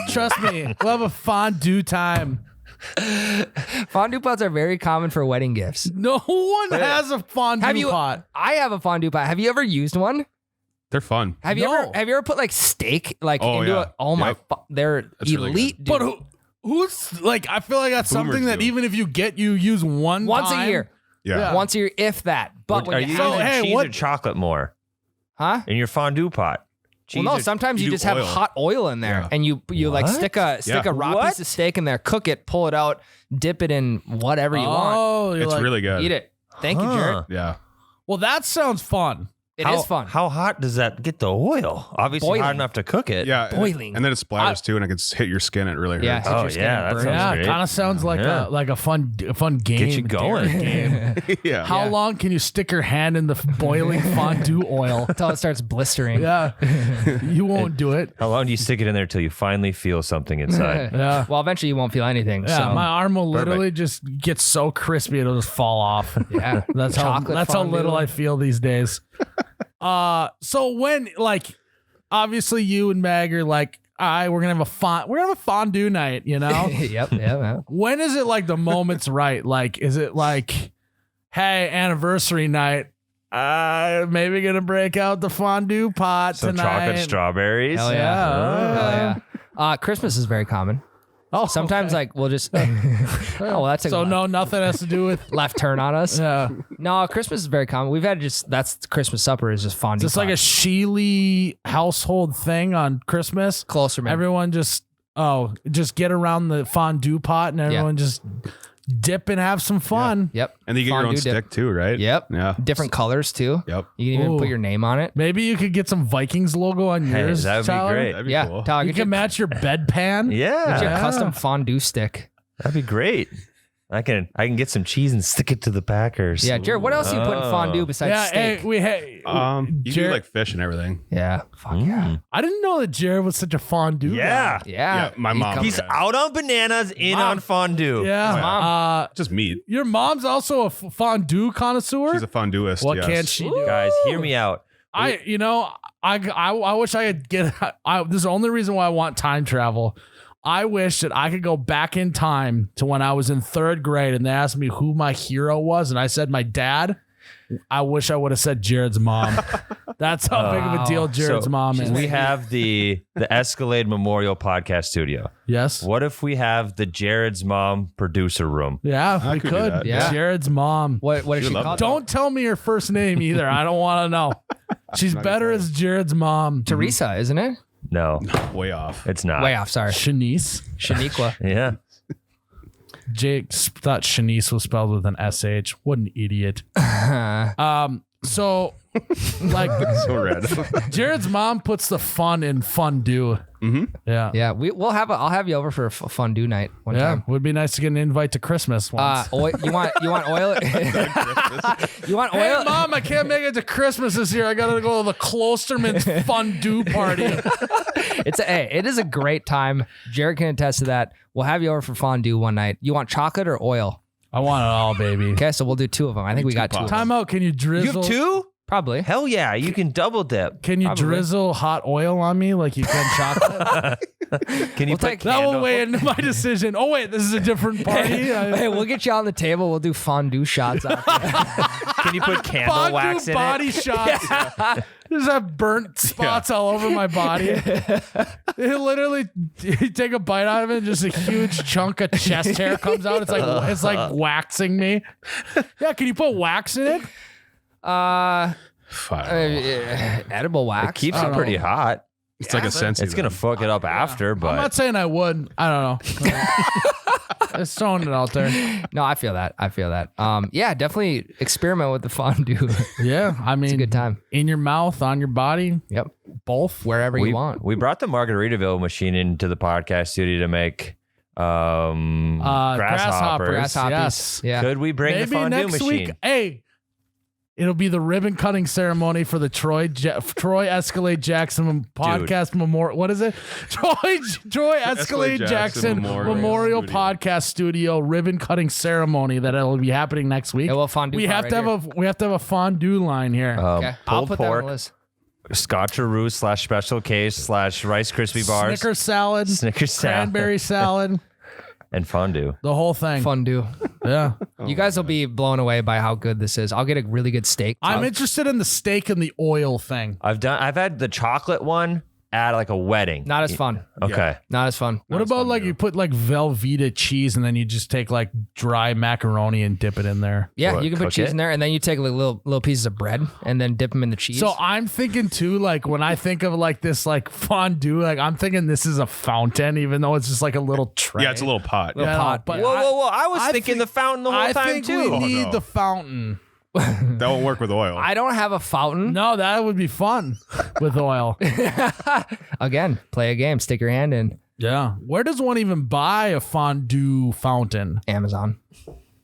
[SPEAKER 1] Trust me. We'll have a fondue time.
[SPEAKER 3] Fondue pots are very common for wedding gifts.
[SPEAKER 1] No one has a fondue pot.
[SPEAKER 3] I have a fondue pot. Have you ever used one?
[SPEAKER 4] They're fun.
[SPEAKER 3] Have you ever put like steak like into
[SPEAKER 4] yeah.
[SPEAKER 3] it? Oh my!
[SPEAKER 4] Yep.
[SPEAKER 3] They're
[SPEAKER 4] That's really
[SPEAKER 3] elite,
[SPEAKER 4] good.
[SPEAKER 3] dude.
[SPEAKER 1] But who's like, I feel like that's
[SPEAKER 4] Boomers
[SPEAKER 1] something that
[SPEAKER 4] do.
[SPEAKER 1] even if you use
[SPEAKER 3] Once
[SPEAKER 1] time.
[SPEAKER 3] a year.
[SPEAKER 4] Yeah.
[SPEAKER 3] Once a year, if that. But
[SPEAKER 2] Are
[SPEAKER 3] when
[SPEAKER 2] you
[SPEAKER 3] you
[SPEAKER 2] using
[SPEAKER 3] have,
[SPEAKER 1] hey,
[SPEAKER 2] cheese
[SPEAKER 1] what-
[SPEAKER 2] or chocolate more
[SPEAKER 3] huh?
[SPEAKER 2] in your fondue pot? Cheese
[SPEAKER 3] Well, no.
[SPEAKER 2] or-
[SPEAKER 3] Sometimes you
[SPEAKER 4] do
[SPEAKER 3] just have
[SPEAKER 4] oil.
[SPEAKER 3] hot oil in there,
[SPEAKER 4] Yeah.
[SPEAKER 3] and you like
[SPEAKER 2] What?
[SPEAKER 3] stick a
[SPEAKER 4] Yeah.
[SPEAKER 3] raw
[SPEAKER 2] What?
[SPEAKER 3] piece of steak in there, cook it, pull it out, dip it in whatever you want,
[SPEAKER 1] Oh, you're
[SPEAKER 4] It's
[SPEAKER 1] like,
[SPEAKER 4] really good.
[SPEAKER 3] eat it. Thank you, Jared.
[SPEAKER 4] Yeah.
[SPEAKER 1] well, that sounds fun.
[SPEAKER 3] It is fun.
[SPEAKER 2] How hot does that get the oil? Obviously
[SPEAKER 3] Boiling.
[SPEAKER 2] hot enough to cook it.
[SPEAKER 4] Yeah.
[SPEAKER 3] Boiling.
[SPEAKER 4] And then it splatters too, and it can hit your skin. It really hurts.
[SPEAKER 3] Yeah. hit
[SPEAKER 2] Oh,
[SPEAKER 3] your skin
[SPEAKER 2] yeah,
[SPEAKER 3] and
[SPEAKER 2] that
[SPEAKER 3] burn
[SPEAKER 2] sounds
[SPEAKER 3] it.
[SPEAKER 1] Yeah,
[SPEAKER 2] great.
[SPEAKER 1] kind of sounds like a fun game.
[SPEAKER 2] Get you going.
[SPEAKER 1] Game.
[SPEAKER 4] Yeah.
[SPEAKER 1] How long can you stick your hand in the boiling fondue oil?
[SPEAKER 3] until it starts blistering.
[SPEAKER 1] Yeah, you won't do it.
[SPEAKER 2] How long do you stick it in there till you finally feel something inside?
[SPEAKER 1] Yeah.
[SPEAKER 3] Well, eventually you won't feel anything.
[SPEAKER 1] Yeah,
[SPEAKER 3] so.
[SPEAKER 1] my arm will literally just get so crispy it'll just fall off.
[SPEAKER 3] Yeah.
[SPEAKER 1] That's
[SPEAKER 3] Chocolate
[SPEAKER 1] how
[SPEAKER 3] fondue.
[SPEAKER 1] little I feel these days. So when like obviously you and Mag are like, we're gonna have a fondue night, you know?
[SPEAKER 3] Yep.
[SPEAKER 1] When is it like the moment's right? Like, is it like, hey, anniversary night? Maybe gonna break out the fondue pot
[SPEAKER 2] Some
[SPEAKER 1] tonight.
[SPEAKER 2] chocolate strawberries.
[SPEAKER 3] Hell yeah.
[SPEAKER 1] Yeah.
[SPEAKER 3] Hell yeah. Christmas is very common.
[SPEAKER 1] Oh,
[SPEAKER 3] Sometimes
[SPEAKER 1] okay.
[SPEAKER 3] like we'll just that's a
[SPEAKER 1] So no, nothing has to do with.
[SPEAKER 3] left turn on us.
[SPEAKER 1] Yeah,
[SPEAKER 3] No, Christmas is very common. We've had that's Christmas supper is just fondue.
[SPEAKER 1] just like a Sheely household thing on Christmas.
[SPEAKER 3] closer man.
[SPEAKER 1] Everyone just get around the fondue pot and everyone just dip and have some fun.
[SPEAKER 3] Yep.
[SPEAKER 4] And then you get your own
[SPEAKER 3] Fondue dip.
[SPEAKER 4] stick too, right?
[SPEAKER 3] Yep.
[SPEAKER 4] Yeah.
[SPEAKER 3] Different colors too.
[SPEAKER 4] Yep.
[SPEAKER 3] You can even
[SPEAKER 1] Ooh.
[SPEAKER 3] put your name on it.
[SPEAKER 1] Maybe you could get some Vikings logo on
[SPEAKER 2] Hey,
[SPEAKER 1] yours.
[SPEAKER 2] that would be
[SPEAKER 1] Tyler.
[SPEAKER 2] great.
[SPEAKER 4] That'd be
[SPEAKER 3] Yeah.
[SPEAKER 4] cool.
[SPEAKER 3] Tyler,
[SPEAKER 1] You
[SPEAKER 3] get your,
[SPEAKER 1] can match your bedpan.
[SPEAKER 3] get
[SPEAKER 2] Yeah,
[SPEAKER 3] your
[SPEAKER 1] Yeah.
[SPEAKER 3] custom fondue stick.
[SPEAKER 2] that'd be great. I can get some cheese and stick it to the Packers.
[SPEAKER 3] Yeah, Jared, what else do you put in fondue besides
[SPEAKER 1] Yeah,
[SPEAKER 3] steak?
[SPEAKER 4] You do
[SPEAKER 1] Jared,
[SPEAKER 4] like fish and everything.
[SPEAKER 3] Yeah. Fuck yeah.
[SPEAKER 1] I didn't know that Jared was such a fondue
[SPEAKER 2] Yeah.
[SPEAKER 1] guy.
[SPEAKER 3] Yeah.
[SPEAKER 4] Yeah, my
[SPEAKER 3] He
[SPEAKER 4] mom.
[SPEAKER 3] comes-
[SPEAKER 2] He's out on bananas, in
[SPEAKER 1] Mom.
[SPEAKER 2] on fondue.
[SPEAKER 1] Yeah.
[SPEAKER 3] Mom.
[SPEAKER 4] Just meat.
[SPEAKER 1] Your mom's also a fondue connoisseur.
[SPEAKER 4] She's a fondeuist.
[SPEAKER 1] What
[SPEAKER 4] yes.
[SPEAKER 1] can she do?
[SPEAKER 2] Guys, hear me out.
[SPEAKER 1] I wish I could get. This is the only reason why I want time travel. I wish that I could go back in time to when I was in 3rd grade and they asked me who my hero was, and I said my dad. I wish I would have said Jared's mom. That's how big of a deal Jared's mom is.
[SPEAKER 2] We have the Escalade Memorial Podcast Studio.
[SPEAKER 1] Yes.
[SPEAKER 2] What if we have the Jared's mom producer room?
[SPEAKER 1] Yeah, we
[SPEAKER 4] could do
[SPEAKER 1] could.
[SPEAKER 4] that.
[SPEAKER 3] Yeah.
[SPEAKER 1] Jared's mom.
[SPEAKER 3] What is
[SPEAKER 4] She
[SPEAKER 3] she
[SPEAKER 4] would
[SPEAKER 3] called?
[SPEAKER 1] Don't tell me her first name either. I don't want to know. She's better as Jared's mom.
[SPEAKER 3] Teresa, isn't it?
[SPEAKER 2] No,
[SPEAKER 4] Way off.
[SPEAKER 2] it's not.
[SPEAKER 3] Way off. Sorry,
[SPEAKER 1] Shanice.
[SPEAKER 3] Shaniqua.
[SPEAKER 2] Yeah.
[SPEAKER 1] Jake thought Shanice was spelled with an SH. What an idiot. So, like,
[SPEAKER 4] So red.
[SPEAKER 1] Jared's mom puts the fun in fondue. Mm-hmm. Yeah.
[SPEAKER 3] Yeah, we'll have. I'll have you over for a fondue night one
[SPEAKER 1] Yeah.
[SPEAKER 3] time.
[SPEAKER 1] Would be nice to get an invite to Christmas once.
[SPEAKER 3] You want oil? You want
[SPEAKER 1] Hey,
[SPEAKER 3] oil?
[SPEAKER 1] Mom, I can't make it to Christmas this year. I got to go to the Klosterman's fondue party.
[SPEAKER 3] It is a great time. Jared can attest to that. We'll have you over for fondue one night. You want chocolate or oil?
[SPEAKER 1] I want it all, baby.
[SPEAKER 3] Okay, so we'll do 2 of them. I think we got 2 of them.
[SPEAKER 1] Time out. Can you
[SPEAKER 2] You
[SPEAKER 1] drizzle?
[SPEAKER 2] have 2?
[SPEAKER 3] Probably.
[SPEAKER 2] Hell yeah. You can double dip.
[SPEAKER 1] Can you
[SPEAKER 3] Probably.
[SPEAKER 1] drizzle hot oil on me like you can chocolate?
[SPEAKER 2] Can you
[SPEAKER 3] We'll
[SPEAKER 2] put
[SPEAKER 3] take-
[SPEAKER 1] That will
[SPEAKER 2] candle-
[SPEAKER 1] weigh into my decision. Oh, wait, this is a different party.
[SPEAKER 3] Hey, we'll get you on the table. We'll do fondue shots.
[SPEAKER 2] Can you put candle
[SPEAKER 1] Fondue
[SPEAKER 2] wax in
[SPEAKER 1] body
[SPEAKER 2] it?
[SPEAKER 1] shots. Just have burnt spots all over my body. It literally, you take a bite out of it, and just a huge chunk of chest hair comes out. It's like waxing me. Yeah, can you put wax in it?
[SPEAKER 3] Edible wax.
[SPEAKER 2] It keeps
[SPEAKER 1] I
[SPEAKER 2] it
[SPEAKER 1] don't
[SPEAKER 2] pretty
[SPEAKER 1] know.
[SPEAKER 2] hot.
[SPEAKER 4] It's like a sense.
[SPEAKER 2] It's going to fuck it up after,
[SPEAKER 1] I'm
[SPEAKER 2] but
[SPEAKER 1] not saying I would. I don't know. Just throwing it out there.
[SPEAKER 3] No, I feel that. Yeah, definitely experiment with the fondue.
[SPEAKER 1] Yeah, I mean,
[SPEAKER 3] It's a good time.
[SPEAKER 1] in your mouth, on your body,
[SPEAKER 3] Yep.
[SPEAKER 1] both.
[SPEAKER 3] Wherever
[SPEAKER 2] we
[SPEAKER 3] you want.
[SPEAKER 2] we brought the margaritaville machine into the podcast studio to make grasshoppers.
[SPEAKER 3] Grasshoppers.
[SPEAKER 1] Yes.
[SPEAKER 3] Yeah.
[SPEAKER 2] Could we bring the
[SPEAKER 1] Maybe
[SPEAKER 2] fondue
[SPEAKER 1] next
[SPEAKER 2] machine?
[SPEAKER 1] week. Hey, it'll be the ribbon cutting ceremony for the Troy Escalade Jackson podcast memorial. What is it? Troy Escalade Jackson Memorial
[SPEAKER 4] Studio.
[SPEAKER 1] Podcast Studio ribbon cutting ceremony that'll be happening next week.
[SPEAKER 3] Yeah, well, fondue
[SPEAKER 1] we
[SPEAKER 3] pot
[SPEAKER 1] have
[SPEAKER 3] right
[SPEAKER 1] to have
[SPEAKER 3] here.
[SPEAKER 1] we have to have a fondue line here.
[SPEAKER 3] Okay. I'll
[SPEAKER 2] Pulled
[SPEAKER 3] put that on
[SPEAKER 2] pork,
[SPEAKER 3] the list.
[SPEAKER 2] Scotcheroos / special case / Rice Krispie bars,
[SPEAKER 1] Snickers salad,
[SPEAKER 2] Snickers salad,
[SPEAKER 1] cranberry salad,
[SPEAKER 2] and fondue.
[SPEAKER 1] the whole thing.
[SPEAKER 3] Fondue.
[SPEAKER 1] Yeah.
[SPEAKER 3] You guys will be blown away by how good this is. I'll get a really good steak.
[SPEAKER 1] I'm interested in the steak and the oil thing.
[SPEAKER 2] I've had the chocolate one at like a wedding.
[SPEAKER 3] Not as fun.
[SPEAKER 2] Okay.
[SPEAKER 3] Not as fun.
[SPEAKER 1] What about like you put like Velveeta cheese and then you just take like dry macaroni and dip it in there?
[SPEAKER 3] Yeah,
[SPEAKER 2] What,
[SPEAKER 3] you can put
[SPEAKER 2] cook
[SPEAKER 3] cheese
[SPEAKER 2] it?
[SPEAKER 3] in there, and then you take like little pieces of bread and then dip them in the cheese.
[SPEAKER 1] So I'm thinking too, like when I think of like this like fondue, like I'm thinking this is a fountain, even though it's just like a little tray.
[SPEAKER 4] Yeah, it's a little pot.
[SPEAKER 3] Little
[SPEAKER 1] Yeah,
[SPEAKER 3] pot.
[SPEAKER 1] but
[SPEAKER 2] Whoa. I was
[SPEAKER 1] I
[SPEAKER 2] thinking
[SPEAKER 1] think-
[SPEAKER 2] the fountain the whole
[SPEAKER 1] I
[SPEAKER 2] time
[SPEAKER 1] think
[SPEAKER 2] too.
[SPEAKER 1] we need
[SPEAKER 4] no.
[SPEAKER 1] the fountain.
[SPEAKER 4] That won't work with oil.
[SPEAKER 3] I don't have a fountain.
[SPEAKER 1] No, that would be fun with oil.
[SPEAKER 3] Again, play a game. Stick your hand in
[SPEAKER 1] Yeah. Where does one even buy a fondue fountain?
[SPEAKER 3] Amazon.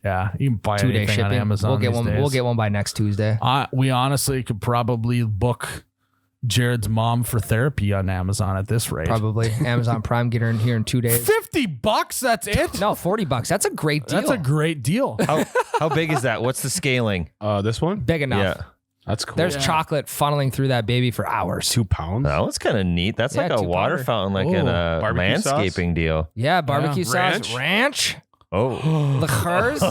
[SPEAKER 1] Yeah, you can buy
[SPEAKER 3] 2-day
[SPEAKER 1] anything on
[SPEAKER 3] shipping.
[SPEAKER 1] Amazon.
[SPEAKER 3] We'll get
[SPEAKER 1] these
[SPEAKER 3] one.
[SPEAKER 1] days.
[SPEAKER 3] We'll get one by next Tuesday.
[SPEAKER 1] We honestly could probably book Jared's mom for therapy on Amazon at this rate.
[SPEAKER 3] Probably Amazon Prime. Get her in here in 2 days.
[SPEAKER 1] $50. That's it.
[SPEAKER 3] No, $40. That's a great deal.
[SPEAKER 1] That's a great deal.
[SPEAKER 2] How big is that? What's the scaling?
[SPEAKER 4] This one?
[SPEAKER 3] big enough.
[SPEAKER 2] Yeah.
[SPEAKER 4] That's cool.
[SPEAKER 3] There's chocolate funneling through that baby for hours.
[SPEAKER 4] 2 pounds.
[SPEAKER 2] That one's kind of neat. That's
[SPEAKER 3] Yeah,
[SPEAKER 2] like a
[SPEAKER 3] 2
[SPEAKER 2] water
[SPEAKER 3] pounder.
[SPEAKER 2] fountain, like in a
[SPEAKER 4] Barbecue sauce?
[SPEAKER 2] landscaping deal.
[SPEAKER 3] Yeah, barbecue
[SPEAKER 4] Yeah.
[SPEAKER 3] sauce, ranch,
[SPEAKER 2] Oh.
[SPEAKER 3] liqueurs.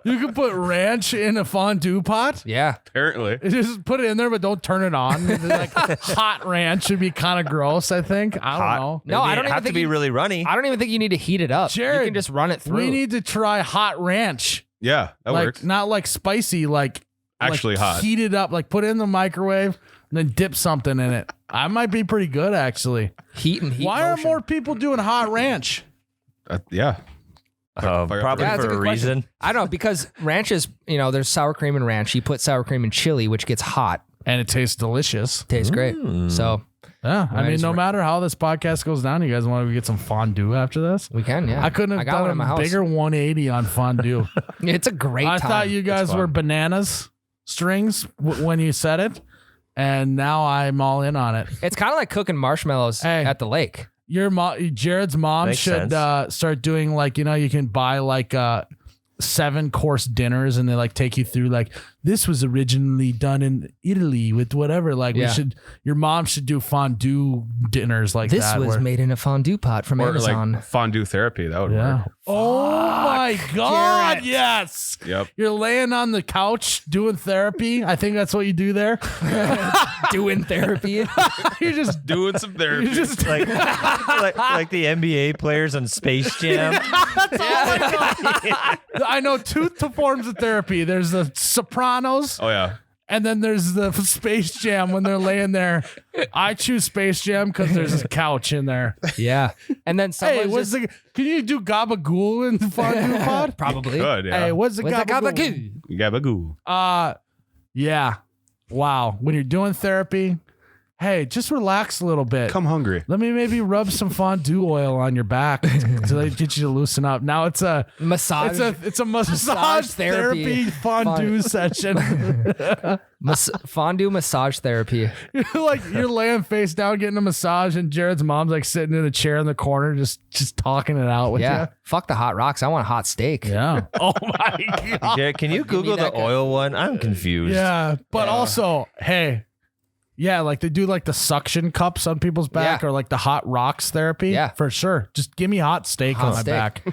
[SPEAKER 1] You can put ranch in a fondue pot.
[SPEAKER 3] Yeah,
[SPEAKER 4] Apparently.
[SPEAKER 1] Just put it in there, but don't turn it on. Like hot ranch would be kind of gross. I think. I don't know.
[SPEAKER 3] No, I don't even
[SPEAKER 2] have to
[SPEAKER 3] think
[SPEAKER 2] be
[SPEAKER 3] you-
[SPEAKER 2] really runny.
[SPEAKER 3] I don't even think you need to heat it up.
[SPEAKER 1] Jared,
[SPEAKER 3] you can just run it through.
[SPEAKER 1] We need to try hot ranch.
[SPEAKER 4] Yeah, that
[SPEAKER 1] Like
[SPEAKER 4] works.
[SPEAKER 1] not like spicy, like
[SPEAKER 4] Actually hot.
[SPEAKER 1] Heat it up, like put it in the microwave, and then dip something in it. I might be pretty good actually.
[SPEAKER 3] heat and heat.
[SPEAKER 1] Why aren't
[SPEAKER 3] motion.
[SPEAKER 1] more people doing hot ranch?
[SPEAKER 4] Yeah.
[SPEAKER 2] Probably
[SPEAKER 3] Yeah, that's
[SPEAKER 2] for
[SPEAKER 3] a
[SPEAKER 2] a
[SPEAKER 3] good question.
[SPEAKER 2] reason.
[SPEAKER 3] I don't know because ranch is there's sour cream and ranch. You put sour cream and chili, which gets hot.
[SPEAKER 1] And it tastes delicious.
[SPEAKER 3] Tastes great. So
[SPEAKER 1] Yeah, I
[SPEAKER 3] Right,
[SPEAKER 1] mean,
[SPEAKER 3] it's
[SPEAKER 1] no
[SPEAKER 3] ra-
[SPEAKER 1] matter how this podcast goes down, you guys want to get some fondue after this?
[SPEAKER 3] we can. Yeah,
[SPEAKER 1] I couldn't have
[SPEAKER 3] got one in
[SPEAKER 1] done
[SPEAKER 3] my
[SPEAKER 1] a
[SPEAKER 3] house.
[SPEAKER 1] bigger 180 on fondue.
[SPEAKER 3] It's a great
[SPEAKER 1] I
[SPEAKER 3] time.
[SPEAKER 1] thought you guys
[SPEAKER 4] fun.
[SPEAKER 1] were bananas strings when you said it, and now I'm all in on it.
[SPEAKER 3] It's kind of like cooking marshmallows
[SPEAKER 1] Hey.
[SPEAKER 3] at the lake.
[SPEAKER 1] Your mom, Jared's mom,
[SPEAKER 2] Makes
[SPEAKER 1] should start doing like you can buy like 7-course dinners, and they like take you through like this was originally done in Italy with whatever. Like
[SPEAKER 3] Yeah.
[SPEAKER 1] your mom should do fondue dinners like
[SPEAKER 3] This
[SPEAKER 1] that.
[SPEAKER 3] was
[SPEAKER 1] where-
[SPEAKER 3] made in a fondue pot from
[SPEAKER 4] Or
[SPEAKER 3] Amazon.
[SPEAKER 4] like fondue therapy. That would
[SPEAKER 1] Yeah.
[SPEAKER 4] work.
[SPEAKER 1] Oh my God!
[SPEAKER 3] Jared.
[SPEAKER 1] Yes.
[SPEAKER 4] Yep.
[SPEAKER 1] You're laying on the couch doing therapy. I think that's what you do there.
[SPEAKER 3] Doing therapy.
[SPEAKER 1] You're just
[SPEAKER 4] Doing some therapy.
[SPEAKER 1] You're just
[SPEAKER 2] like the NBA players on Space Jam.
[SPEAKER 1] That's all I know. I know two forms of therapy. There's the Sopranos,
[SPEAKER 4] Oh yeah.
[SPEAKER 1] and then there's the Space Jam when they're laying there. I choose Space Jam because there's a couch in there.
[SPEAKER 3] Yeah. And then
[SPEAKER 1] Hey,
[SPEAKER 3] someone
[SPEAKER 1] can you do gabagool in the fondue pod?
[SPEAKER 3] probably.
[SPEAKER 4] Good. Yeah.
[SPEAKER 1] Hey, what's the
[SPEAKER 3] What's the
[SPEAKER 1] gabagool?
[SPEAKER 3] gabagool?
[SPEAKER 4] Gabagoo.
[SPEAKER 1] Yeah. Wow. When you're doing therapy, hey, just relax a little bit.
[SPEAKER 4] Come hungry.
[SPEAKER 1] Let me maybe rub some fondue oil on your back to get you to loosen up. Now it's a
[SPEAKER 3] Massage.
[SPEAKER 1] it's a massage therapy fondue session.
[SPEAKER 3] Fondue massage therapy.
[SPEAKER 1] You're laying face down getting a massage, and Jared's mom's like sitting in a chair in the corner, just talking it out with
[SPEAKER 3] Yeah. Fuck the hot rocks. I want a hot steak.
[SPEAKER 1] you. Yeah. Oh my god.
[SPEAKER 2] Jared, can you Google the
[SPEAKER 3] that guy.
[SPEAKER 2] oil one? I'm confused.
[SPEAKER 1] Yeah, but also, hey, yeah, like they do like the suction cups on people's back
[SPEAKER 3] Yeah.
[SPEAKER 1] or like the hot rocks therapy.
[SPEAKER 3] Yeah.
[SPEAKER 1] for sure. Just give me hot steak
[SPEAKER 3] Hot
[SPEAKER 1] on my
[SPEAKER 3] steak.
[SPEAKER 1] back.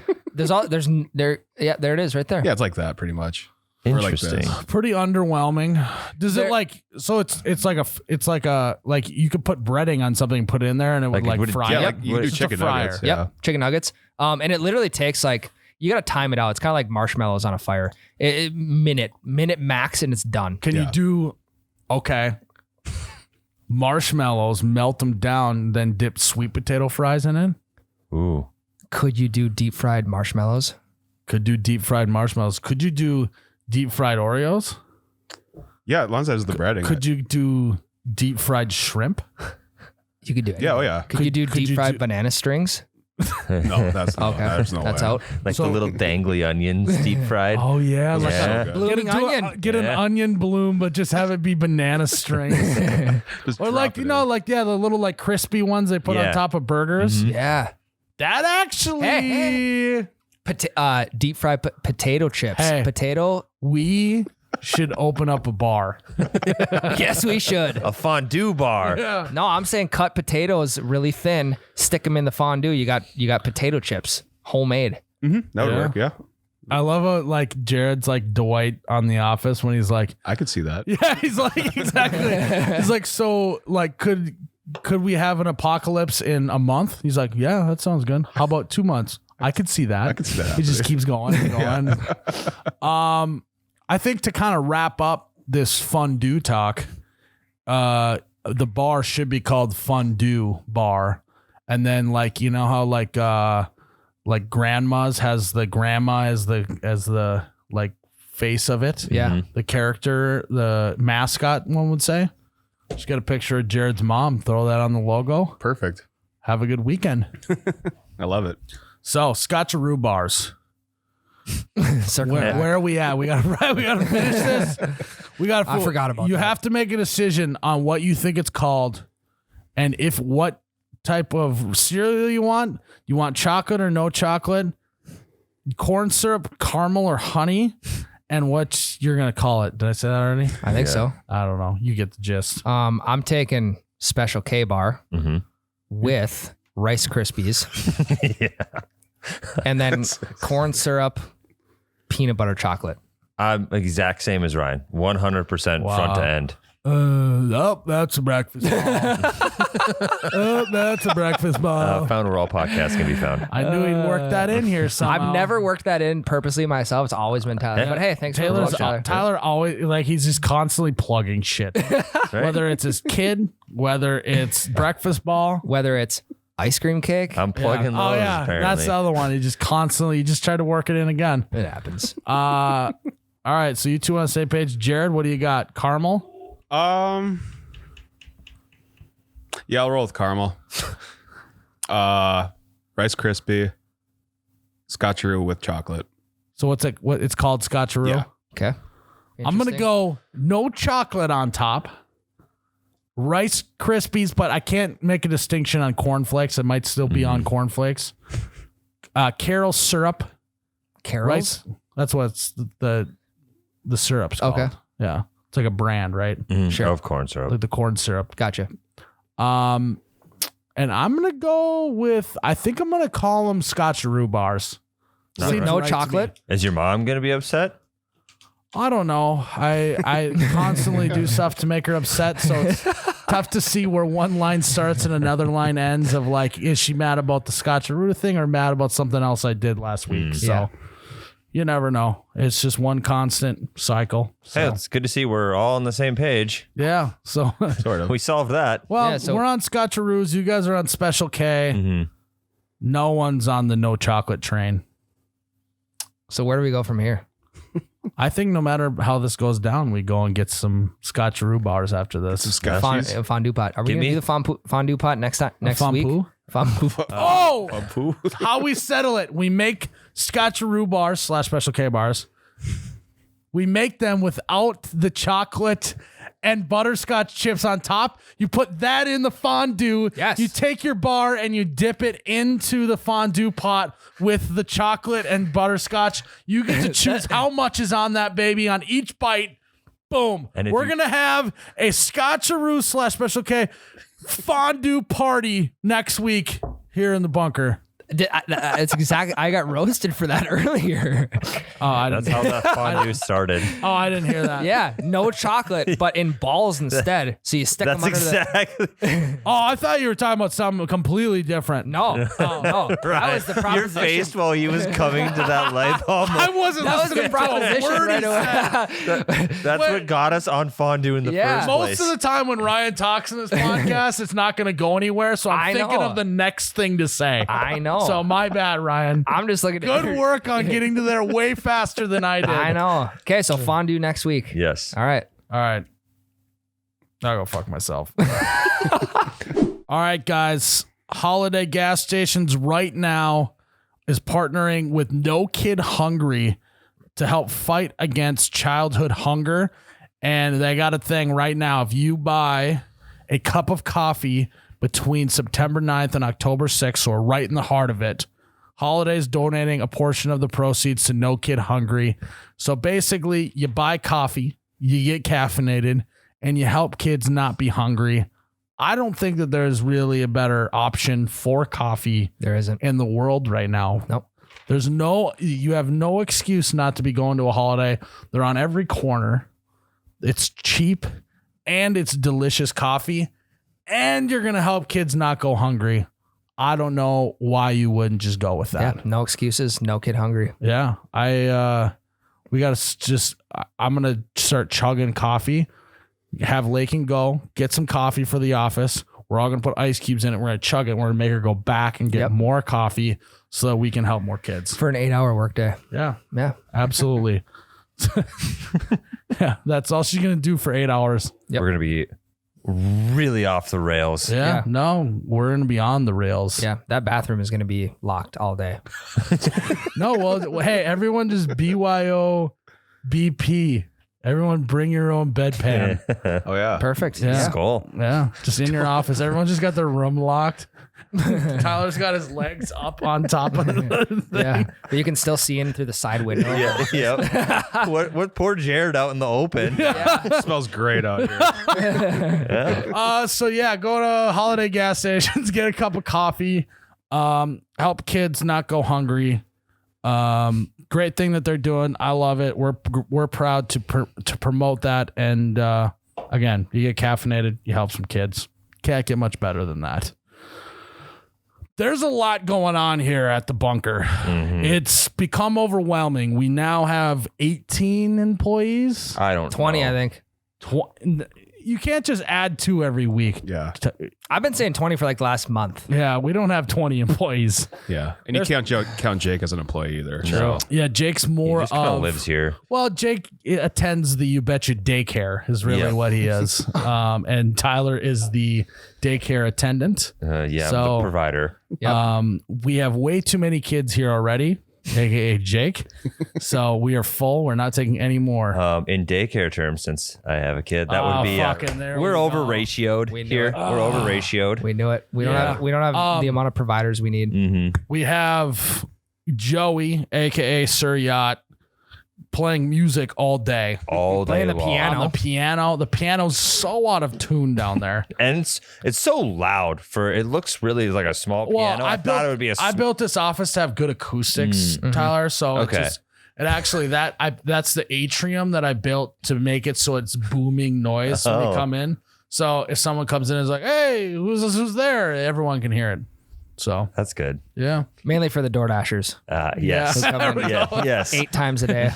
[SPEAKER 3] Yeah, there it is right there.
[SPEAKER 4] Yeah, it's like that pretty much. Or like this.
[SPEAKER 2] Interesting.
[SPEAKER 1] Pretty underwhelming. Does it
[SPEAKER 3] There-
[SPEAKER 1] like so? It's like you could put breading on something, put it in there, and it would
[SPEAKER 2] Like,
[SPEAKER 1] like
[SPEAKER 2] would it-
[SPEAKER 1] fry.
[SPEAKER 4] Yeah,
[SPEAKER 1] it.
[SPEAKER 4] like you do
[SPEAKER 1] It's just a
[SPEAKER 4] chicken
[SPEAKER 1] fryer.
[SPEAKER 4] nuggets.
[SPEAKER 3] Yep.
[SPEAKER 4] Yeah.
[SPEAKER 3] Chicken nuggets. And it literally takes like, you got to time it out. It's kind of like marshmallows on a fire. Minute max, and it's done.
[SPEAKER 1] Can you
[SPEAKER 4] Yeah.
[SPEAKER 1] do okay? Marshmallows, melt them down, then dip sweet potato fries in it.
[SPEAKER 2] Ooh.
[SPEAKER 3] Could you do deep fried marshmallows?
[SPEAKER 1] Could do deep fried marshmallows. Could you do deep fried Oreos?
[SPEAKER 4] Yeah, as long as there's the breading.
[SPEAKER 1] Could you do deep fried shrimp?
[SPEAKER 3] You could do it.
[SPEAKER 4] Yeah, oh yeah.
[SPEAKER 3] Could you do
[SPEAKER 1] could
[SPEAKER 3] deep
[SPEAKER 1] you
[SPEAKER 3] fried
[SPEAKER 1] do-
[SPEAKER 3] banana strings?
[SPEAKER 4] No, that's no,
[SPEAKER 3] Okay.
[SPEAKER 4] there's no
[SPEAKER 3] That's
[SPEAKER 4] way.
[SPEAKER 3] out.
[SPEAKER 2] Like
[SPEAKER 1] So-
[SPEAKER 2] the little dangly onions deep fried.
[SPEAKER 1] Oh yeah, like
[SPEAKER 2] Yeah.
[SPEAKER 4] So good.
[SPEAKER 3] Blooming
[SPEAKER 1] get,
[SPEAKER 3] onion.
[SPEAKER 1] get an
[SPEAKER 2] Yeah.
[SPEAKER 1] onion bloom, but just have it be banana strings.
[SPEAKER 4] Just
[SPEAKER 1] Or
[SPEAKER 4] drop
[SPEAKER 1] like
[SPEAKER 4] it
[SPEAKER 1] the
[SPEAKER 4] in.
[SPEAKER 1] little like crispy ones they put on
[SPEAKER 2] Yeah.
[SPEAKER 1] top of burgers.
[SPEAKER 3] Yeah.
[SPEAKER 1] That actually,
[SPEAKER 3] Deep fried potato chips.
[SPEAKER 1] Hey.
[SPEAKER 3] Potato.
[SPEAKER 1] we should open up a bar.
[SPEAKER 3] Yes, we should.
[SPEAKER 2] A fondue bar.
[SPEAKER 3] No, I'm saying cut potatoes really thin, stick them in the fondue. You got potato chips, homemade.
[SPEAKER 4] That would
[SPEAKER 1] Yeah.
[SPEAKER 4] work. Yeah,
[SPEAKER 1] I love how like Jared's like Dwight on The Office when he's like,
[SPEAKER 4] I could see that.
[SPEAKER 1] yeah, he's like exactly. He's like, so like could we have an apocalypse in a month? He's like, yeah, that sounds good. How about 2 months? I could see that.
[SPEAKER 4] I could see that
[SPEAKER 1] He just
[SPEAKER 4] happening.
[SPEAKER 1] keeps going and going. I think to kind of wrap up this fondue talk, the bar should be called Fondue Bar, and then like you know how like grandma's has the grandma as the like face of it.
[SPEAKER 3] Yeah.
[SPEAKER 1] The character, the mascot, one would say. Just get a picture of Jared's mom, throw that on the logo.
[SPEAKER 4] Perfect.
[SPEAKER 1] Have a good weekend.
[SPEAKER 4] I love it.
[SPEAKER 1] So, Scotcheroo bars.
[SPEAKER 3] Circle
[SPEAKER 1] Where,
[SPEAKER 3] back.
[SPEAKER 1] where are we at? We got to finish this. We got.
[SPEAKER 3] I forgot about
[SPEAKER 1] You
[SPEAKER 3] that.
[SPEAKER 1] have to make a decision on what you think it's called, and if what type of cereal you want. You want chocolate or no chocolate? Corn syrup, caramel, or honey? And what you're gonna call it? Did I say that already?
[SPEAKER 3] I think so.
[SPEAKER 1] I don't know. You get the gist.
[SPEAKER 3] I'm taking Special K bar with Rice Krispies. And then corn syrup, peanut butter chocolate.
[SPEAKER 2] I'm exact same as Ryan. 100%
[SPEAKER 1] Wow.
[SPEAKER 2] front to end.
[SPEAKER 1] That's a breakfast ball. That's a breakfast ball.
[SPEAKER 2] Found where all podcasts can be found.
[SPEAKER 1] I knew he'd work that in here somehow.
[SPEAKER 3] I've never worked that in purposely myself. It's always been Tyler. But hey, thanks for the plug, Tyler.
[SPEAKER 1] Tyler always like he's just constantly plugging shit. Whether it's his kid, whether it's breakfast ball.
[SPEAKER 3] Whether it's ice cream cake,
[SPEAKER 2] I'm plugging
[SPEAKER 1] Oh
[SPEAKER 2] those,
[SPEAKER 1] yeah,
[SPEAKER 2] apparently.
[SPEAKER 1] that's the other one. He just constantly try to work it in again.
[SPEAKER 3] it happens.
[SPEAKER 1] All right, so you two on the same page. Jared, what do you got? Caramel?
[SPEAKER 4] Yeah, I'll roll with caramel. Rice Krispie, Scotcheroo with chocolate.
[SPEAKER 1] So what's it? What it's called? Scotcheroo.
[SPEAKER 4] Yeah.
[SPEAKER 3] Okay.
[SPEAKER 1] I'm gonna go no chocolate on top. Rice Krispies, but I can't make a distinction on cornflakes. It might still be on cornflakes. Carol syrup.
[SPEAKER 3] Carols?
[SPEAKER 1] Rice. That's what it's the syrup's called.
[SPEAKER 3] Okay.
[SPEAKER 1] Yeah. It's like a brand, right?
[SPEAKER 3] Sure.
[SPEAKER 2] Of corn syrup.
[SPEAKER 1] Like the corn syrup.
[SPEAKER 3] Gotcha.
[SPEAKER 1] And I'm gonna go with. I think I'm gonna call them Scotcheroo bars.
[SPEAKER 2] With
[SPEAKER 1] Seems
[SPEAKER 3] no
[SPEAKER 1] right to
[SPEAKER 3] chocolate?
[SPEAKER 1] me.
[SPEAKER 2] Is your mom going to be upset?
[SPEAKER 1] I don't know. I constantly do stuff to make her upset, so it's tough to see where one line starts and another line ends of like, is she mad about the Scotcheroo thing or mad about something else I did last week? So you never know. It's just one constant cycle. So.
[SPEAKER 2] Hey, it's good to see we're all on the same page.
[SPEAKER 1] Yeah. So
[SPEAKER 4] Sort of.
[SPEAKER 2] We solved that.
[SPEAKER 1] well, we're on Scotcheroos. You guys are on Special K.
[SPEAKER 2] Mm-hmm.
[SPEAKER 1] No one's on the no chocolate train.
[SPEAKER 3] So where do we go from here?
[SPEAKER 1] I think no matter how this goes down, we go and get some Scotcheroo bars after this.
[SPEAKER 3] Fondue pot. Are we going to do the fondue pot next week?
[SPEAKER 1] Fondue?
[SPEAKER 3] Fondue.
[SPEAKER 1] Oh, how we settle it. We make Scotcheroo bars / Special K bars. We make them without the chocolate and butterscotch chips on top. You put that in the fondue.
[SPEAKER 3] Yes.
[SPEAKER 1] You take your bar and you dip it into the fondue pot with the chocolate and butterscotch. You get to choose how much is on that baby on each bite. Boom.
[SPEAKER 2] And
[SPEAKER 1] We're going to have a Scotcheroo / Special K fondue party next week here in the bunker.
[SPEAKER 3] It's exactly. I got roasted for that earlier.
[SPEAKER 2] That's how that fondue started.
[SPEAKER 1] Oh, I didn't hear that.
[SPEAKER 3] Yeah, no chocolate, but in balls instead. So you stick them
[SPEAKER 2] That's
[SPEAKER 3] under
[SPEAKER 2] exactly.
[SPEAKER 1] Oh, I thought you were talking about something completely different.
[SPEAKER 3] No, no. That was the proposition.
[SPEAKER 2] Your face while he was coming to that light bulb.
[SPEAKER 1] I wasn't
[SPEAKER 3] That was
[SPEAKER 1] listening
[SPEAKER 3] the
[SPEAKER 1] to a
[SPEAKER 3] proposition
[SPEAKER 1] word
[SPEAKER 3] right
[SPEAKER 1] he
[SPEAKER 3] away.
[SPEAKER 1] said.
[SPEAKER 2] That's what got us on fondue in the
[SPEAKER 3] Yeah.
[SPEAKER 2] first
[SPEAKER 1] Most
[SPEAKER 2] place.
[SPEAKER 1] of the time when Ryan talks in this podcast, it's not going to go anywhere. So I'm
[SPEAKER 3] I
[SPEAKER 1] thinking
[SPEAKER 3] know.
[SPEAKER 1] of the next thing to say.
[SPEAKER 3] I know.
[SPEAKER 1] So my bad, Ryan.
[SPEAKER 3] I'm just looking at
[SPEAKER 1] Good work on getting to there way faster than I did.
[SPEAKER 3] I know. Okay, so fondue next week.
[SPEAKER 2] Yes.
[SPEAKER 3] All right.
[SPEAKER 1] All right. I'll go fuck myself. All right, guys. Holiday Gas Stations right now is partnering with No Kid Hungry to help fight against childhood hunger. And they got a thing right now. If you buy a cup of coffee between September 9th and October 6th, so we're right in the heart of it, Holiday's donating a portion of the proceeds to No Kid Hungry. So basically, you buy coffee, you get caffeinated, and you help kids not be hungry. I don't think that there's really a better option for coffee
[SPEAKER 3] There isn't.
[SPEAKER 1] in the world right now.
[SPEAKER 3] Nope.
[SPEAKER 1] You have no excuse not to be going to a holiday. They're on every corner. It's cheap and it's delicious coffee, and you're going to help kids not go hungry. I don't know why you wouldn't just go with that.
[SPEAKER 3] Yeah, no excuses. No kid hungry.
[SPEAKER 1] Yeah. We got to just, I'm going to start chugging coffee, have Lakin go get some coffee for the office. We're all going to put ice cubes in it. We're going to chug it. We're going to make her go back and get more coffee so that we can help more kids.
[SPEAKER 3] For an 8-hour workday.
[SPEAKER 1] Yeah,
[SPEAKER 3] Yeah.
[SPEAKER 1] absolutely. Yeah. That's all she's going to do for 8 hours.
[SPEAKER 3] Yep.
[SPEAKER 2] We're going to be really off the rails.
[SPEAKER 1] Yeah. No, we're going to be on the rails.
[SPEAKER 3] Yeah. That bathroom is going to be locked all day.
[SPEAKER 1] No, well, hey, everyone just BYO BP. Everyone bring your own bedpan.
[SPEAKER 4] Oh yeah.
[SPEAKER 3] Perfect.
[SPEAKER 1] Yeah.
[SPEAKER 2] Skull.
[SPEAKER 1] Yeah, just in your office. Everyone just got their room locked. Tyler's got his legs up on top of the thing.
[SPEAKER 3] Yeah. But you can still see in through the side window.
[SPEAKER 2] Yeah. Yep. What poor Jared out in the open.
[SPEAKER 4] It smells great out here.
[SPEAKER 1] So yeah, go to holiday gas stations, get a cup of coffee, help kids not go hungry. Great thing that they're doing. I love it. We're proud to promote that. And again, you get caffeinated, you help some kids. Can't get much better than that. There's a lot going on here at the bunker. Mm-hmm. It's become overwhelming. We now have 18 employees.
[SPEAKER 2] I don't
[SPEAKER 3] 20,
[SPEAKER 2] know.
[SPEAKER 3] I think.
[SPEAKER 1] You can't just add 2 every week.
[SPEAKER 4] Yeah.
[SPEAKER 3] I've been saying 20 for like last month.
[SPEAKER 1] Yeah, we don't have 20 employees.
[SPEAKER 4] Yeah. And you can't count Jake as an employee either.
[SPEAKER 2] No.
[SPEAKER 1] Yeah, Jake's
[SPEAKER 2] He
[SPEAKER 1] more
[SPEAKER 2] just kind of
[SPEAKER 1] of
[SPEAKER 2] lives here.
[SPEAKER 1] Well, Jake attends the You Betcha daycare is really what he is. And Tyler is the daycare attendant.
[SPEAKER 2] Yeah,
[SPEAKER 1] So-
[SPEAKER 2] the provider.
[SPEAKER 3] Yep.
[SPEAKER 1] We have way too many kids here already, aka Jake. So we are full. We're not taking any more.
[SPEAKER 2] In daycare terms, since I have a kid, that would be
[SPEAKER 1] fucking there
[SPEAKER 2] we're
[SPEAKER 1] we
[SPEAKER 2] over
[SPEAKER 1] go.
[SPEAKER 2] ratioed
[SPEAKER 3] We knew
[SPEAKER 2] here.
[SPEAKER 3] it.
[SPEAKER 2] We're over ratioed.
[SPEAKER 3] We knew it. We don't
[SPEAKER 1] Yeah.
[SPEAKER 3] have the amount of providers we need.
[SPEAKER 2] Mm-hmm.
[SPEAKER 1] We have Joey, aka Sir Yacht, playing music all day.
[SPEAKER 2] All day
[SPEAKER 3] Playing the
[SPEAKER 2] long.
[SPEAKER 3] piano.
[SPEAKER 1] On the piano. The piano's so out of tune down there.
[SPEAKER 2] And it's so loud for it looks really like a small piano. I thought it would be
[SPEAKER 1] I built this office to have good acoustics, Tyler. So
[SPEAKER 2] Okay.
[SPEAKER 1] And actually, that's the atrium that I built to make it so it's booming noise when they come in. So if someone comes in and is like, "Hey, who's there?" Everyone can hear it. So
[SPEAKER 2] That's good.
[SPEAKER 1] yeah,
[SPEAKER 3] Mainly for the DoorDashers.
[SPEAKER 2] Yes.
[SPEAKER 3] Who come in
[SPEAKER 2] Yes.
[SPEAKER 3] 8 times a day.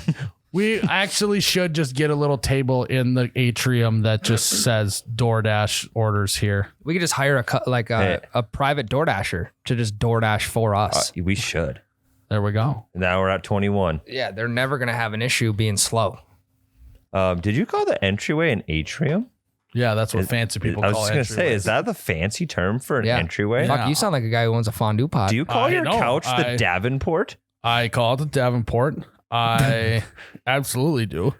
[SPEAKER 1] we actually should just get a little table in the atrium that just says DoorDash orders here.
[SPEAKER 3] We could just hire a private DoorDasher to just DoorDash for us.
[SPEAKER 2] We should.
[SPEAKER 1] There we go.
[SPEAKER 2] Now we're at 21.
[SPEAKER 3] Yeah, they're never going to have an issue being slow.
[SPEAKER 2] Did you call the entryway an atrium?
[SPEAKER 1] Yeah, that's what fancy people
[SPEAKER 2] I was
[SPEAKER 1] call
[SPEAKER 2] just
[SPEAKER 1] it.
[SPEAKER 2] going to say, is that the fancy term for an
[SPEAKER 3] Yeah.
[SPEAKER 2] entryway?
[SPEAKER 3] Fuck, you sound like a guy who owns a fondue pot.
[SPEAKER 2] Do you call your
[SPEAKER 1] know.
[SPEAKER 2] couch the Davenport?
[SPEAKER 1] I call it the Davenport. I absolutely do.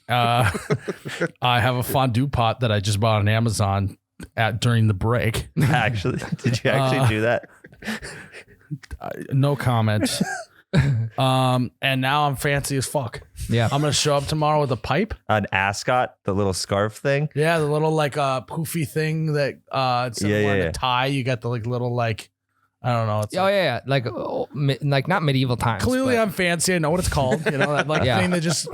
[SPEAKER 1] I have a fondue pot that I just bought on Amazon during the break.
[SPEAKER 2] Actually, did you actually do that?
[SPEAKER 1] No comment. And now I'm fancy as fuck.
[SPEAKER 3] Yeah.
[SPEAKER 1] I'm gonna show up tomorrow with a pipe.
[SPEAKER 2] An ascot, the little scarf thing.
[SPEAKER 1] Yeah, the little like poofy thing that instead of wearing a tie, you got the like little like I don't know. It's
[SPEAKER 3] Oh yeah. Like not medieval times.
[SPEAKER 1] clearly
[SPEAKER 3] but-
[SPEAKER 1] I'm fancy. I know what it's called. You know that like
[SPEAKER 3] Yeah.
[SPEAKER 1] thing that just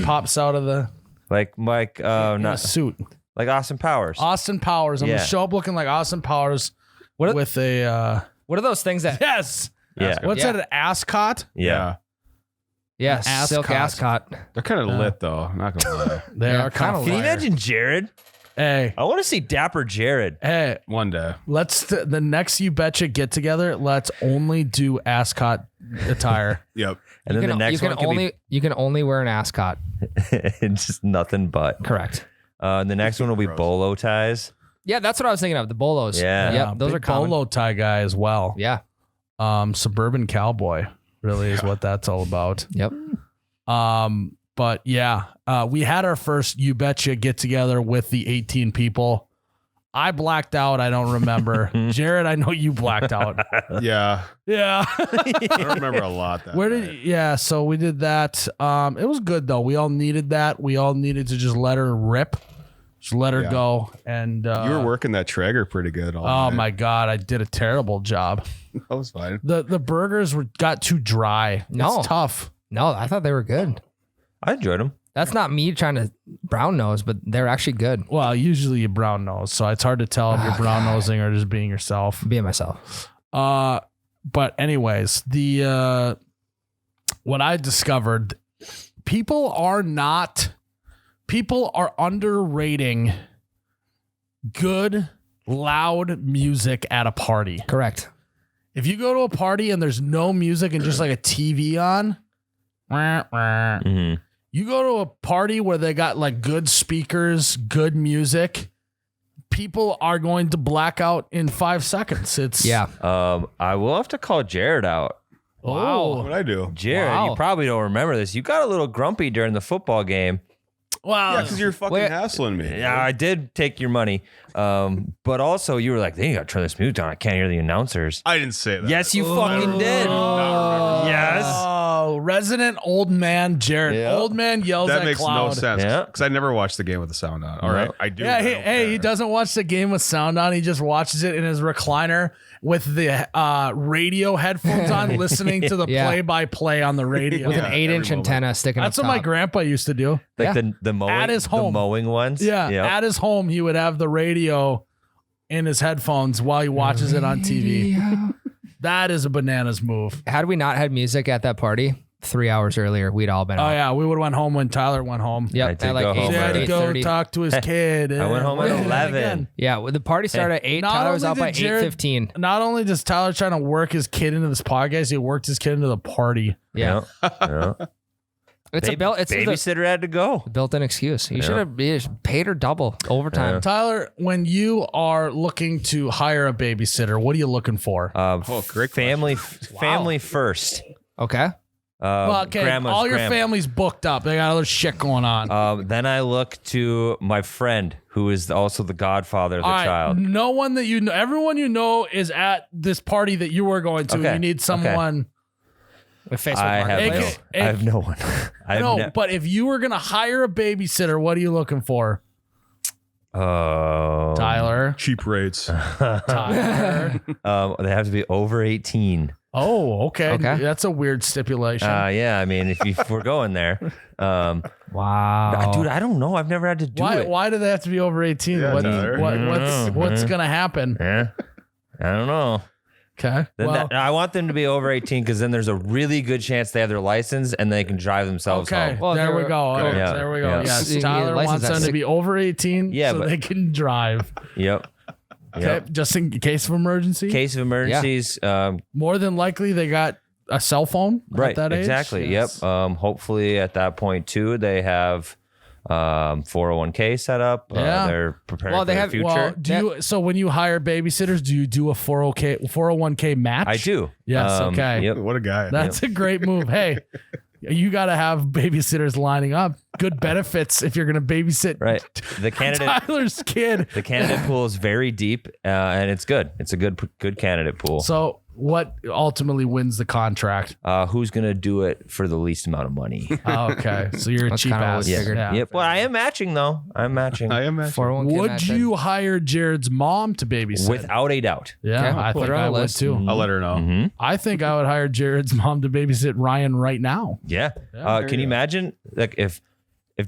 [SPEAKER 1] pops out of the
[SPEAKER 2] Like not
[SPEAKER 1] suit.
[SPEAKER 2] like Austin Powers.
[SPEAKER 1] Austin Powers. I'm
[SPEAKER 2] Yeah.
[SPEAKER 1] gonna show up looking like Austin Powers with a
[SPEAKER 3] What are those things that?
[SPEAKER 1] yes.
[SPEAKER 2] Yeah.
[SPEAKER 1] What's
[SPEAKER 3] Yeah.
[SPEAKER 1] that? An ascot?
[SPEAKER 2] Yeah.
[SPEAKER 3] Yeah, silk
[SPEAKER 1] ascot.
[SPEAKER 3] ascot.
[SPEAKER 4] They're kind of lit though. I'm not gonna lie.
[SPEAKER 1] They
[SPEAKER 3] Yeah,
[SPEAKER 1] are kind of
[SPEAKER 3] kinda
[SPEAKER 2] Can you imagine Jared?
[SPEAKER 1] Hey,
[SPEAKER 2] I want to see Dapper Jared.
[SPEAKER 1] hey.
[SPEAKER 4] One day.
[SPEAKER 1] Let's the next You Betcha get together. Let's only do ascot attire.
[SPEAKER 4] Yep.
[SPEAKER 2] And then the next one can
[SPEAKER 3] you can only wear an ascot.
[SPEAKER 2] be just nothing but.
[SPEAKER 3] Correct.
[SPEAKER 2] And the next one will be bolo ties.
[SPEAKER 3] Yeah, that's what I was thinking of. The bolos.
[SPEAKER 2] Yeah.
[SPEAKER 3] Yep, those
[SPEAKER 1] big
[SPEAKER 3] are common.
[SPEAKER 1] bolo tie guy as well.
[SPEAKER 3] Yeah.
[SPEAKER 1] Suburban cowboy really is what that's all about.
[SPEAKER 3] Yep.
[SPEAKER 1] But yeah, we had our first You Betcha get together with the 18 people. I blacked out. I don't remember. Jared, I know you blacked out.
[SPEAKER 4] Yeah.
[SPEAKER 1] Yeah.
[SPEAKER 4] I don't remember a lot. That
[SPEAKER 1] Where
[SPEAKER 4] night.
[SPEAKER 1] did yeah, so we did that. It was good though. We all needed that. We all needed to just let her rip. Just let her
[SPEAKER 4] Yeah.
[SPEAKER 1] go. And
[SPEAKER 4] you were working that Traeger pretty good. All
[SPEAKER 1] oh
[SPEAKER 4] night.
[SPEAKER 1] my God, I did a terrible job.
[SPEAKER 4] That was fine.
[SPEAKER 1] The burgers got too dry.
[SPEAKER 3] No.
[SPEAKER 1] It's tough.
[SPEAKER 3] No, I thought they were good.
[SPEAKER 2] I enjoyed them.
[SPEAKER 3] That's not me trying to brown nose, but they're actually good.
[SPEAKER 1] Well, usually you brown nose, so it's hard to tell if you're brown nosing or just being yourself.
[SPEAKER 3] Being myself.
[SPEAKER 1] But anyways, the what I discovered, people are underrating good, loud music at a party.
[SPEAKER 3] Correct.
[SPEAKER 1] If you go to a party and there's no music and just like a TV on,
[SPEAKER 2] Mm-hmm.
[SPEAKER 1] you go to a party where they got like good speakers, good music, people are going to black out in 5 seconds. It's
[SPEAKER 3] Yeah.
[SPEAKER 2] I will have to call Jared out.
[SPEAKER 1] Wow.
[SPEAKER 4] What'd I do?
[SPEAKER 2] Jared,
[SPEAKER 3] Wow.
[SPEAKER 2] you probably don't remember this. You got a little grumpy during the football game.
[SPEAKER 1] Wow.
[SPEAKER 4] Yeah, because you're fucking
[SPEAKER 3] Wait.
[SPEAKER 4] hassling me.
[SPEAKER 2] Yeah, I did take your money. But also you were like, they got to turn this music down. I can't hear the announcers.
[SPEAKER 4] I didn't say that.
[SPEAKER 2] Yes, you fucking did. Yes.
[SPEAKER 1] Oh, resident old man Jared.
[SPEAKER 2] Yeah.
[SPEAKER 1] Old man yells
[SPEAKER 4] That
[SPEAKER 1] at
[SPEAKER 4] makes
[SPEAKER 1] cloud.
[SPEAKER 4] no sense.
[SPEAKER 2] Yeah.
[SPEAKER 4] Because I never watched the game with the sound on. All right. I do.
[SPEAKER 1] Yeah,
[SPEAKER 4] but I don't
[SPEAKER 1] he
[SPEAKER 4] care.
[SPEAKER 1] doesn't watch the game with sound on. He just watches it in his recliner with the radio headphones on, listening to the
[SPEAKER 3] Yeah.
[SPEAKER 1] play-by-play on the radio.
[SPEAKER 3] With
[SPEAKER 4] Yeah,
[SPEAKER 3] an
[SPEAKER 4] every
[SPEAKER 3] 8-inch
[SPEAKER 4] moment.
[SPEAKER 3] antenna sticking
[SPEAKER 1] That's
[SPEAKER 3] up
[SPEAKER 1] what my
[SPEAKER 3] top.
[SPEAKER 1] grandpa used to do.
[SPEAKER 2] Like
[SPEAKER 3] Yeah.
[SPEAKER 2] the mowing,
[SPEAKER 1] At his home.
[SPEAKER 2] the mowing ones.
[SPEAKER 1] Yeah,
[SPEAKER 2] Yep.
[SPEAKER 1] at his home, he would have the radio in his headphones while he watches it on TV. That is a bananas move.
[SPEAKER 3] Had we not had music at that party 3 hours earlier, we'd all been
[SPEAKER 1] Oh
[SPEAKER 3] out.
[SPEAKER 1] yeah, we would have went home when Tyler went home.
[SPEAKER 3] Yep.
[SPEAKER 2] I did
[SPEAKER 3] At like
[SPEAKER 2] go home
[SPEAKER 1] He had to go
[SPEAKER 3] 8:30.
[SPEAKER 1] talk to his kid.
[SPEAKER 2] I went home at 11.
[SPEAKER 3] Yeah, well, the party started at 8.
[SPEAKER 1] Not
[SPEAKER 3] Tyler was
[SPEAKER 1] only
[SPEAKER 3] out by
[SPEAKER 1] did Jared-
[SPEAKER 3] 8:15.
[SPEAKER 1] Not only does Tyler trying to work his kid into this podcast, he worked his kid into the party.
[SPEAKER 3] Yeah.
[SPEAKER 2] Yeah.
[SPEAKER 3] It's a
[SPEAKER 2] Babysitter had to go.
[SPEAKER 3] built-in excuse. You
[SPEAKER 2] Yeah.
[SPEAKER 3] should have paid her double overtime.
[SPEAKER 2] Yeah.
[SPEAKER 1] Tyler, when you are looking to hire a babysitter, what are you looking for?
[SPEAKER 4] Great
[SPEAKER 2] family first.
[SPEAKER 3] Okay.
[SPEAKER 1] Well, okay, all your family's booked up. They got other shit going on.
[SPEAKER 2] Then I look to my friend, who is also the godfather of the
[SPEAKER 1] All right,
[SPEAKER 2] child.
[SPEAKER 1] no one that you know, everyone you know is at this party that you were going to.
[SPEAKER 2] Okay,
[SPEAKER 1] You need someone.
[SPEAKER 3] With Facebook
[SPEAKER 2] I
[SPEAKER 3] Marketplace.
[SPEAKER 2] have no one.
[SPEAKER 1] No, but if you were going to hire a babysitter, what are you looking for?
[SPEAKER 2] Oh,
[SPEAKER 1] Tyler.
[SPEAKER 4] Cheap rates.
[SPEAKER 1] Tyler.
[SPEAKER 2] they have to be over 18.
[SPEAKER 1] Oh, okay.
[SPEAKER 3] Okay.
[SPEAKER 1] That's a weird stipulation.
[SPEAKER 2] Yeah, I mean, if we're going there,
[SPEAKER 3] Wow.
[SPEAKER 2] dude, I don't know. I've never had to do it.
[SPEAKER 1] Why do they have to be over 18?
[SPEAKER 4] Yeah, Tyler.
[SPEAKER 1] What's gonna happen?
[SPEAKER 2] Yeah, I don't know.
[SPEAKER 1] Okay. Well,
[SPEAKER 2] I want them to be over 18 because then there's a really good chance they have their license and they can drive themselves
[SPEAKER 1] okay.
[SPEAKER 2] home.
[SPEAKER 3] Well,
[SPEAKER 1] there we go.
[SPEAKER 2] Yeah.
[SPEAKER 1] There we go.
[SPEAKER 2] Yeah.
[SPEAKER 1] Yes.
[SPEAKER 3] You can get
[SPEAKER 1] Tyler
[SPEAKER 3] a license
[SPEAKER 1] wants
[SPEAKER 3] at
[SPEAKER 1] them to
[SPEAKER 3] six-
[SPEAKER 1] be over 18
[SPEAKER 2] Yeah,
[SPEAKER 1] so
[SPEAKER 2] but-
[SPEAKER 1] they can drive.
[SPEAKER 2] Yep.
[SPEAKER 1] Okay.
[SPEAKER 2] Yep.
[SPEAKER 1] Just in case of emergency.
[SPEAKER 2] Case of emergencies.
[SPEAKER 1] More than likely they got a cell phone
[SPEAKER 2] Right.
[SPEAKER 1] at that age.
[SPEAKER 2] Exactly.
[SPEAKER 1] Yes.
[SPEAKER 2] Yep. Hopefully at that point too, they have 401k set up.
[SPEAKER 1] Yeah.
[SPEAKER 2] They're preparing
[SPEAKER 3] Well,
[SPEAKER 2] for
[SPEAKER 3] they
[SPEAKER 2] the
[SPEAKER 3] have-
[SPEAKER 2] future.
[SPEAKER 1] Well, so when you hire babysitters, do you do a 401k match?
[SPEAKER 2] I do.
[SPEAKER 1] Yes, okay.
[SPEAKER 2] Yep.
[SPEAKER 4] What a guy.
[SPEAKER 1] That's a great move. Hey, you got to have babysitters lining up. Good benefits if you're going to babysit
[SPEAKER 2] Right. The candidate.
[SPEAKER 1] Tyler's kid.
[SPEAKER 2] The candidate pool is very deep, and it's good. It's a good candidate pool.
[SPEAKER 1] So what ultimately wins the contract?
[SPEAKER 2] Who's gonna do it for the least amount of money?
[SPEAKER 1] Oh, okay. So you're a
[SPEAKER 3] That's
[SPEAKER 1] cheap
[SPEAKER 3] kinda what
[SPEAKER 1] ass.
[SPEAKER 3] we figured.
[SPEAKER 2] Yep. Well, I am matching though. I'm matching
[SPEAKER 4] I am actually.
[SPEAKER 3] 401k
[SPEAKER 1] Would
[SPEAKER 3] match
[SPEAKER 1] you hire Jared's mom to babysit?
[SPEAKER 2] without a doubt.
[SPEAKER 1] Yeah,
[SPEAKER 3] Okay,
[SPEAKER 1] I
[SPEAKER 3] put
[SPEAKER 1] think
[SPEAKER 3] her on
[SPEAKER 1] I
[SPEAKER 3] the
[SPEAKER 1] would
[SPEAKER 3] list.
[SPEAKER 1] too.
[SPEAKER 4] I'll let her know.
[SPEAKER 2] Mm-hmm.
[SPEAKER 1] I think I would hire Jared's mom to babysit Ryan right now.
[SPEAKER 2] Yeah.
[SPEAKER 1] Yeah,
[SPEAKER 2] Can you imagine, like, if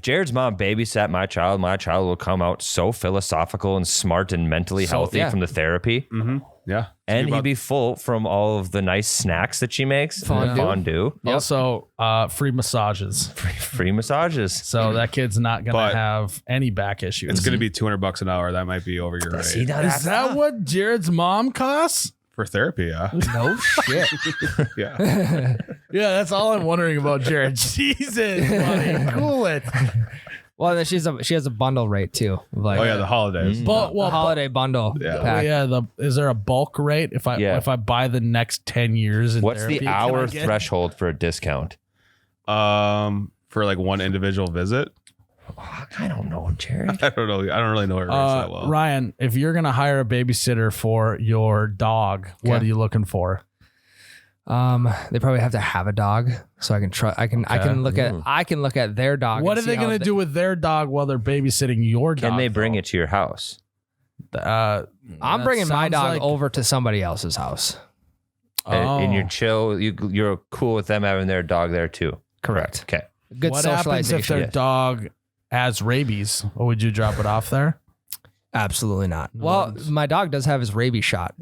[SPEAKER 2] Jared's mom babysat my child will come out so philosophical and smart and mentally healthy
[SPEAKER 3] yeah.
[SPEAKER 2] from the therapy,
[SPEAKER 4] Mm-hmm. Yeah.
[SPEAKER 2] and he'd be full from all of the nice snacks that she makes.
[SPEAKER 3] Fondue.
[SPEAKER 2] Fondue.
[SPEAKER 3] Yep.
[SPEAKER 1] Also, free massages.
[SPEAKER 2] Free massages.
[SPEAKER 1] So that kid's not going
[SPEAKER 4] But-
[SPEAKER 1] to have any back issues.
[SPEAKER 4] It's going to be $200 an hour. That might be over your rate.
[SPEAKER 2] See, now
[SPEAKER 1] Is
[SPEAKER 2] that's
[SPEAKER 1] that what Jared's mom costs?
[SPEAKER 4] For therapy, yeah.
[SPEAKER 3] No shit.
[SPEAKER 4] Yeah.
[SPEAKER 1] Yeah, that's all I'm wondering about Jared. Jesus, buddy, cool it.
[SPEAKER 3] Well, then she has a bundle rate too. Like
[SPEAKER 4] Oh, yeah, the holidays.
[SPEAKER 1] But
[SPEAKER 3] the
[SPEAKER 1] well,
[SPEAKER 3] holiday bundle
[SPEAKER 4] Yeah.
[SPEAKER 3] pack.
[SPEAKER 1] is there a bulk rate if I buy the next 10 years? In
[SPEAKER 2] What's
[SPEAKER 1] therapy,
[SPEAKER 2] the
[SPEAKER 1] can I
[SPEAKER 2] hour
[SPEAKER 1] get-
[SPEAKER 2] threshold for a discount?
[SPEAKER 4] For like one individual visit.
[SPEAKER 2] I don't know, Jared.
[SPEAKER 4] I don't know. I don't really know it rates that well.
[SPEAKER 1] Ryan, if you're gonna hire a babysitter for your dog, what
[SPEAKER 3] Okay.
[SPEAKER 1] are you looking for?
[SPEAKER 3] They probably have to have a dog, so I can try. I can look at their dog.
[SPEAKER 1] What
[SPEAKER 3] and
[SPEAKER 1] are
[SPEAKER 3] see
[SPEAKER 1] they
[SPEAKER 3] how
[SPEAKER 1] gonna do with their dog while they're babysitting your dog?
[SPEAKER 2] Can they bring it to your house?
[SPEAKER 3] I'm
[SPEAKER 1] that
[SPEAKER 3] bringing my
[SPEAKER 1] sounds
[SPEAKER 3] dog
[SPEAKER 1] like-
[SPEAKER 3] over to somebody else's house.
[SPEAKER 2] And you're chill. You're cool with them having their dog there too.
[SPEAKER 3] Correct.
[SPEAKER 2] Okay.
[SPEAKER 3] Good
[SPEAKER 1] What happens
[SPEAKER 3] socialization.
[SPEAKER 1] if their
[SPEAKER 2] yes.
[SPEAKER 1] dog has rabies? Or would you drop it off there?
[SPEAKER 3] Absolutely not. Well, my dog does have his rabies shot,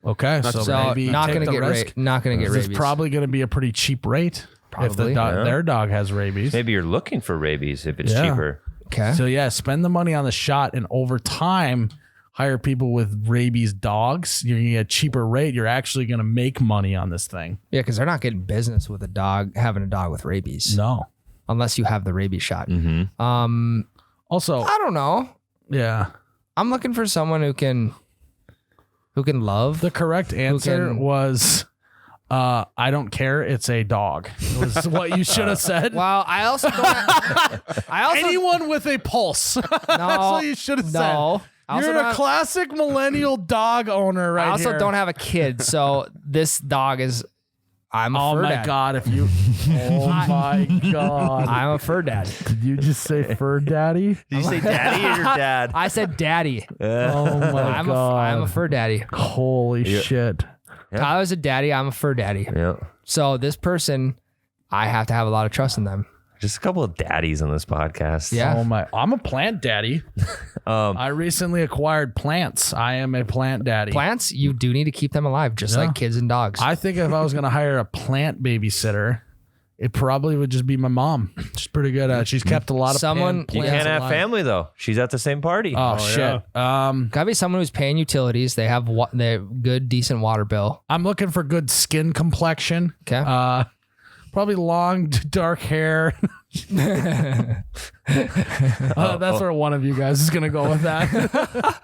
[SPEAKER 1] Okay, so
[SPEAKER 3] so
[SPEAKER 1] maybe
[SPEAKER 3] not
[SPEAKER 1] take
[SPEAKER 3] gonna
[SPEAKER 1] the
[SPEAKER 3] get
[SPEAKER 1] risk.
[SPEAKER 3] not gonna get
[SPEAKER 1] It's
[SPEAKER 3] rabies.
[SPEAKER 1] probably going to be a pretty cheap rate if
[SPEAKER 3] Probably.
[SPEAKER 2] Yeah.
[SPEAKER 1] their dog has rabies.
[SPEAKER 2] Maybe you're looking for rabies if it's
[SPEAKER 1] Yeah.
[SPEAKER 2] cheaper.
[SPEAKER 3] Okay.
[SPEAKER 1] So yeah, spend the money on the shot, and over time, hire people with rabies dogs. You're going to get a cheaper rate. You're actually going to make money on this thing.
[SPEAKER 3] Yeah, because they're not getting business with having a dog with rabies,
[SPEAKER 1] No.
[SPEAKER 3] unless you have the rabies shot.
[SPEAKER 2] Mm-hmm.
[SPEAKER 1] Also,
[SPEAKER 3] I don't know.
[SPEAKER 1] yeah,
[SPEAKER 3] I'm looking for someone who can love.
[SPEAKER 1] the correct answer
[SPEAKER 3] can-
[SPEAKER 1] was, I don't care. It's a dog. It was what you should have said.
[SPEAKER 3] Well, I also don't.
[SPEAKER 1] Anyone with a pulse. That's what you should have said.
[SPEAKER 3] No. I also
[SPEAKER 1] You're a
[SPEAKER 3] don't-
[SPEAKER 1] classic millennial dog owner right
[SPEAKER 3] I also
[SPEAKER 1] here.
[SPEAKER 3] don't have a kid, so this dog is. I'm a
[SPEAKER 1] Oh
[SPEAKER 3] fur
[SPEAKER 1] my
[SPEAKER 3] dad.
[SPEAKER 1] God! If you, oh my God!
[SPEAKER 3] I'm a fur dad.
[SPEAKER 1] Did you just say fur daddy?
[SPEAKER 2] Did you say daddy or your dad?
[SPEAKER 3] I said daddy.
[SPEAKER 1] Oh my
[SPEAKER 3] I'm
[SPEAKER 1] God!
[SPEAKER 3] a fur daddy.
[SPEAKER 1] Holy shit!
[SPEAKER 2] Yeah.
[SPEAKER 3] Tyler's a daddy. I'm a fur daddy.
[SPEAKER 2] Yeah.
[SPEAKER 3] So this person, I have to have a lot of trust in them.
[SPEAKER 2] Just a couple of daddies on this podcast.
[SPEAKER 3] Yeah.
[SPEAKER 1] Oh my! I'm a plant daddy. I recently acquired plants. I am a plant daddy.
[SPEAKER 3] Plants, you do need to keep them alive, just
[SPEAKER 1] Yeah.
[SPEAKER 3] like kids and dogs.
[SPEAKER 1] I think if I was going to hire a plant babysitter, it probably would just be my mom. She's pretty good at it. She's kept a lot of
[SPEAKER 3] Someone-
[SPEAKER 1] plants
[SPEAKER 2] You can't have
[SPEAKER 1] alive.
[SPEAKER 2] family though. She's at the same party.
[SPEAKER 1] Oh, shit.
[SPEAKER 3] Gotta be someone who's paying utilities. They have they have good, decent water bill.
[SPEAKER 1] I'm looking for good skin complexion.
[SPEAKER 3] Okay.
[SPEAKER 1] Probably long, dark hair. That's where one of you guys is gonna go with that.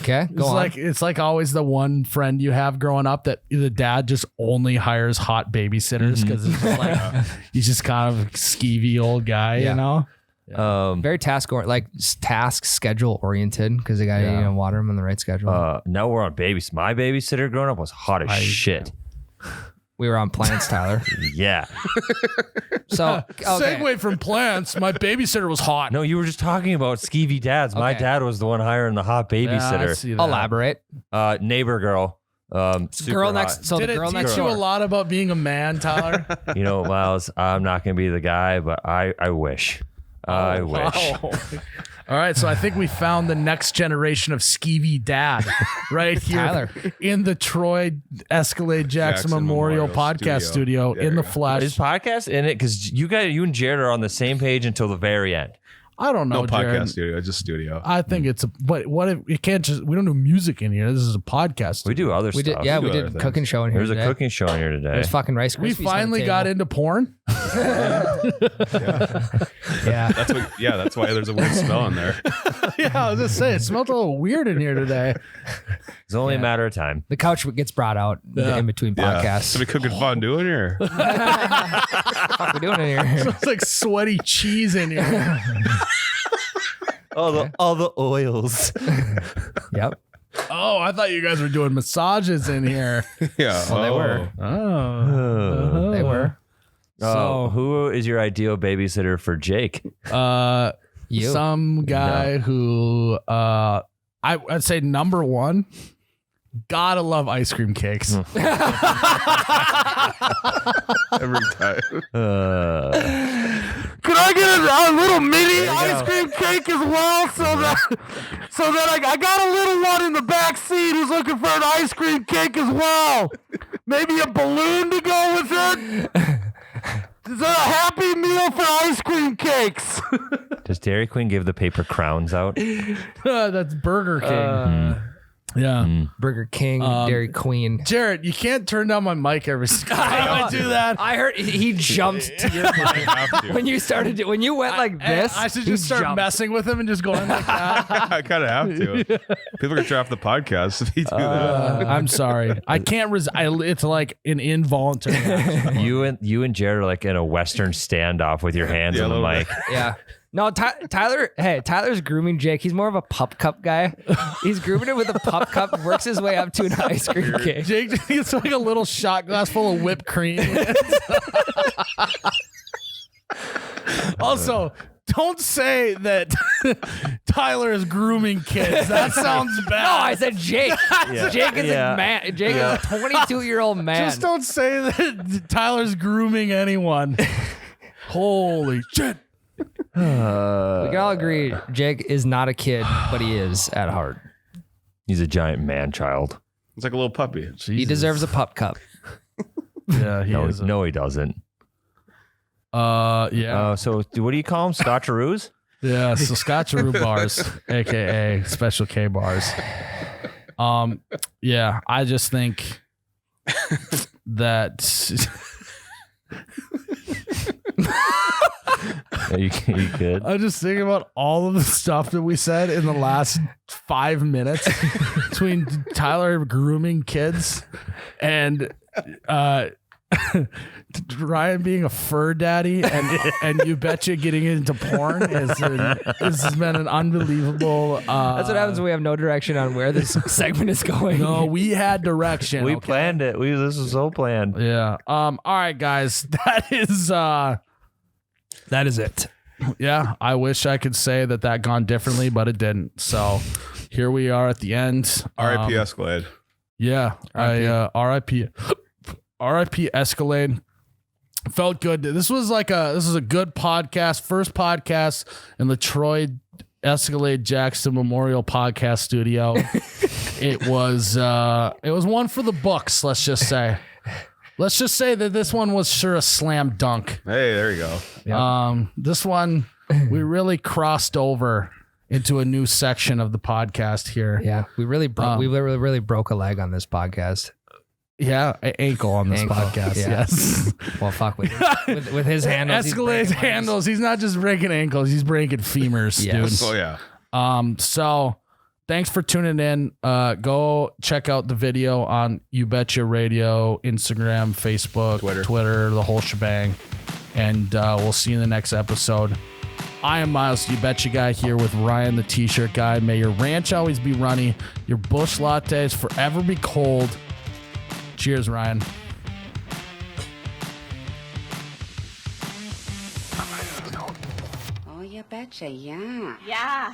[SPEAKER 3] Okay. Go on.
[SPEAKER 1] It's like always the one friend you have growing up that the dad just only hires hot babysitters because it's just like he's just kind of a skeevy old guy,
[SPEAKER 3] Yeah.
[SPEAKER 1] you know.
[SPEAKER 3] Very task schedule oriented because they got to water them on the right schedule.
[SPEAKER 2] Now we're on babies. My babysitter growing up was hot as shit.
[SPEAKER 3] We were on plants, Tyler.
[SPEAKER 2] Yeah.
[SPEAKER 3] So okay.
[SPEAKER 1] Segue from plants. My babysitter was hot.
[SPEAKER 2] No, you were just talking about skeevy dads. My
[SPEAKER 3] Okay.
[SPEAKER 2] dad was the one hiring the hot
[SPEAKER 1] Yeah, I
[SPEAKER 2] babysitter.
[SPEAKER 1] see that.
[SPEAKER 3] Elaborate.
[SPEAKER 2] Neighbor girl. Super
[SPEAKER 3] Girl
[SPEAKER 2] hot.
[SPEAKER 3] next. So
[SPEAKER 1] Did
[SPEAKER 3] the
[SPEAKER 1] it
[SPEAKER 3] girl
[SPEAKER 1] teach
[SPEAKER 3] next
[SPEAKER 1] you a
[SPEAKER 3] door.
[SPEAKER 1] lot about being a man, Tyler?
[SPEAKER 2] You know, Miles, I'm not going to be the guy, but I wish. I wish.
[SPEAKER 1] Wow. All right, so I think we found the next generation of skeevy dad right here
[SPEAKER 3] Tyler.
[SPEAKER 1] in the Troy Escalade Jackson Memorial Podcast Studio
[SPEAKER 4] There
[SPEAKER 1] in
[SPEAKER 4] you
[SPEAKER 1] the
[SPEAKER 4] go.
[SPEAKER 1] flesh.
[SPEAKER 2] Is podcast in it? Because you and Jared are on the same page until the very end.
[SPEAKER 1] I don't know,
[SPEAKER 4] No podcast
[SPEAKER 1] Jared.
[SPEAKER 4] studio, just studio.
[SPEAKER 1] I think it's a. But what if you can't just? We don't do music in here. This is a podcast.
[SPEAKER 2] We do other
[SPEAKER 3] We
[SPEAKER 2] stuff.
[SPEAKER 3] did. Yeah,
[SPEAKER 4] do
[SPEAKER 3] we
[SPEAKER 4] other
[SPEAKER 3] did
[SPEAKER 4] things.
[SPEAKER 3] cooking show in here.
[SPEAKER 2] There's a
[SPEAKER 3] today.
[SPEAKER 2] cooking show in here today.
[SPEAKER 3] There's fucking Rice Krispies.
[SPEAKER 1] We
[SPEAKER 3] on the
[SPEAKER 1] finally got
[SPEAKER 3] table.
[SPEAKER 1] into porn.
[SPEAKER 3] Yeah.
[SPEAKER 4] That's why there's a weird smell in there.
[SPEAKER 1] Yeah, I was just saying, it smelled a little weird in here today.
[SPEAKER 2] It's only a matter of time.
[SPEAKER 3] The couch gets brought out in between podcasts.
[SPEAKER 4] So we cooking fondue in here.
[SPEAKER 3] What are we doing in here?
[SPEAKER 1] It's like sweaty cheese in here.
[SPEAKER 2] All the oils.
[SPEAKER 3] Yep.
[SPEAKER 1] Oh, I thought you guys were doing massages in here.
[SPEAKER 4] Yeah.
[SPEAKER 3] Well, they were.
[SPEAKER 1] Oh,
[SPEAKER 3] They were.
[SPEAKER 2] So, who is your ideal babysitter for Jake?
[SPEAKER 3] You.
[SPEAKER 1] some guy who I'd say number one, gotta love ice cream cakes.
[SPEAKER 4] Every time.
[SPEAKER 1] Could I get a little mini ice cream cake as well, so that I got a little one in the back seat who's looking for an ice cream cake as well. Maybe a balloon to go with it. Is there a Happy Meal for ice cream cakes?
[SPEAKER 2] Does Dairy Queen give the paper crowns out?
[SPEAKER 1] That's Burger King. Yeah.
[SPEAKER 3] Burger King, Dairy Queen.
[SPEAKER 1] Jared, you can't turn down my mic every single time I do that.
[SPEAKER 3] I heard he jumped to your mic when you started. When you went like this,
[SPEAKER 1] I should
[SPEAKER 3] he
[SPEAKER 1] just start
[SPEAKER 3] jumped.
[SPEAKER 1] messing with him and just going like that.
[SPEAKER 4] I kind of have to. People can draft the podcast if you do that.
[SPEAKER 1] I'm sorry. I can't it's like an involuntary action.
[SPEAKER 2] You and Jared are like in a Western standoff with your hands
[SPEAKER 4] Yeah,
[SPEAKER 2] on the
[SPEAKER 4] a little
[SPEAKER 2] mic.
[SPEAKER 3] Yeah. No, Tyler. Hey, Tyler's grooming Jake. He's more of a pup cup guy. He's grooming him with a pup cup. Works his way up to an ice cream cake.
[SPEAKER 1] Jake gets like a little shot glass full of whipped cream. Also, don't say that Tyler is grooming kids. That sounds bad.
[SPEAKER 3] No, I said Jake. Jake is a man. Jake is a 22-year-old man.
[SPEAKER 1] Just don't say that Tyler's grooming anyone. Holy shit.
[SPEAKER 3] We can all agree Jake is not a kid, but he is at heart.
[SPEAKER 2] He's a giant man child.
[SPEAKER 4] It's like a little puppy.
[SPEAKER 3] He deserves a pup cup.
[SPEAKER 1] Yeah, he
[SPEAKER 2] No,
[SPEAKER 1] is.
[SPEAKER 2] no, he doesn't.
[SPEAKER 1] Yeah.
[SPEAKER 2] So what do you call them? Scotcheroos?
[SPEAKER 1] Yeah, so Scotcheroo bars, aka Special K bars. Yeah, I just think that
[SPEAKER 2] Yeah, you could.
[SPEAKER 1] I just think about all of the stuff that we said in the last 5 minutes between Tyler grooming kids and Ryan being a fur daddy and you betcha getting into porn this has been an unbelievable
[SPEAKER 3] That's what happens when we have no direction on where this segment is going.
[SPEAKER 1] no, we had direction.
[SPEAKER 2] We
[SPEAKER 1] okay?
[SPEAKER 2] planned it. This was so planned.
[SPEAKER 1] Yeah. All right, guys. That is it. Yeah. I wish I could say that gone differently, but it didn't. So here we are at the end.
[SPEAKER 4] R.I.P. Escalade.
[SPEAKER 1] Yeah. R.I.P. Escalade. Felt good. This was a good podcast. First podcast in the Troy Escalade Jackson Memorial Podcast Studio. It was one for the books, let's just say. Let's just say that this one was sure a slam dunk.
[SPEAKER 4] Hey, there you go.
[SPEAKER 1] This one, we really crossed over into a new section of the podcast here.
[SPEAKER 3] Yeah, we really broke a leg on this podcast.
[SPEAKER 1] Yeah, ankle on this podcast.
[SPEAKER 3] Yeah.
[SPEAKER 1] Yes.
[SPEAKER 3] Well, fuck with his handles. he's
[SPEAKER 1] Escalade's
[SPEAKER 3] breaking legs.
[SPEAKER 1] handles. He's not just breaking ankles. He's breaking femurs,
[SPEAKER 3] Yes.
[SPEAKER 1] dude.
[SPEAKER 4] Oh yeah.
[SPEAKER 1] So thanks for tuning in. Go check out the video on You Betcha Radio, Instagram, Facebook, Twitter, the whole shebang. And we'll see you in the next episode. I am Miles, You Betcha guy, here with Ryan, the t-shirt guy. May your ranch always be runny. Your bush lattes forever be cold. Cheers, Ryan.
[SPEAKER 5] Oh, you betcha, yeah.
[SPEAKER 6] Yeah.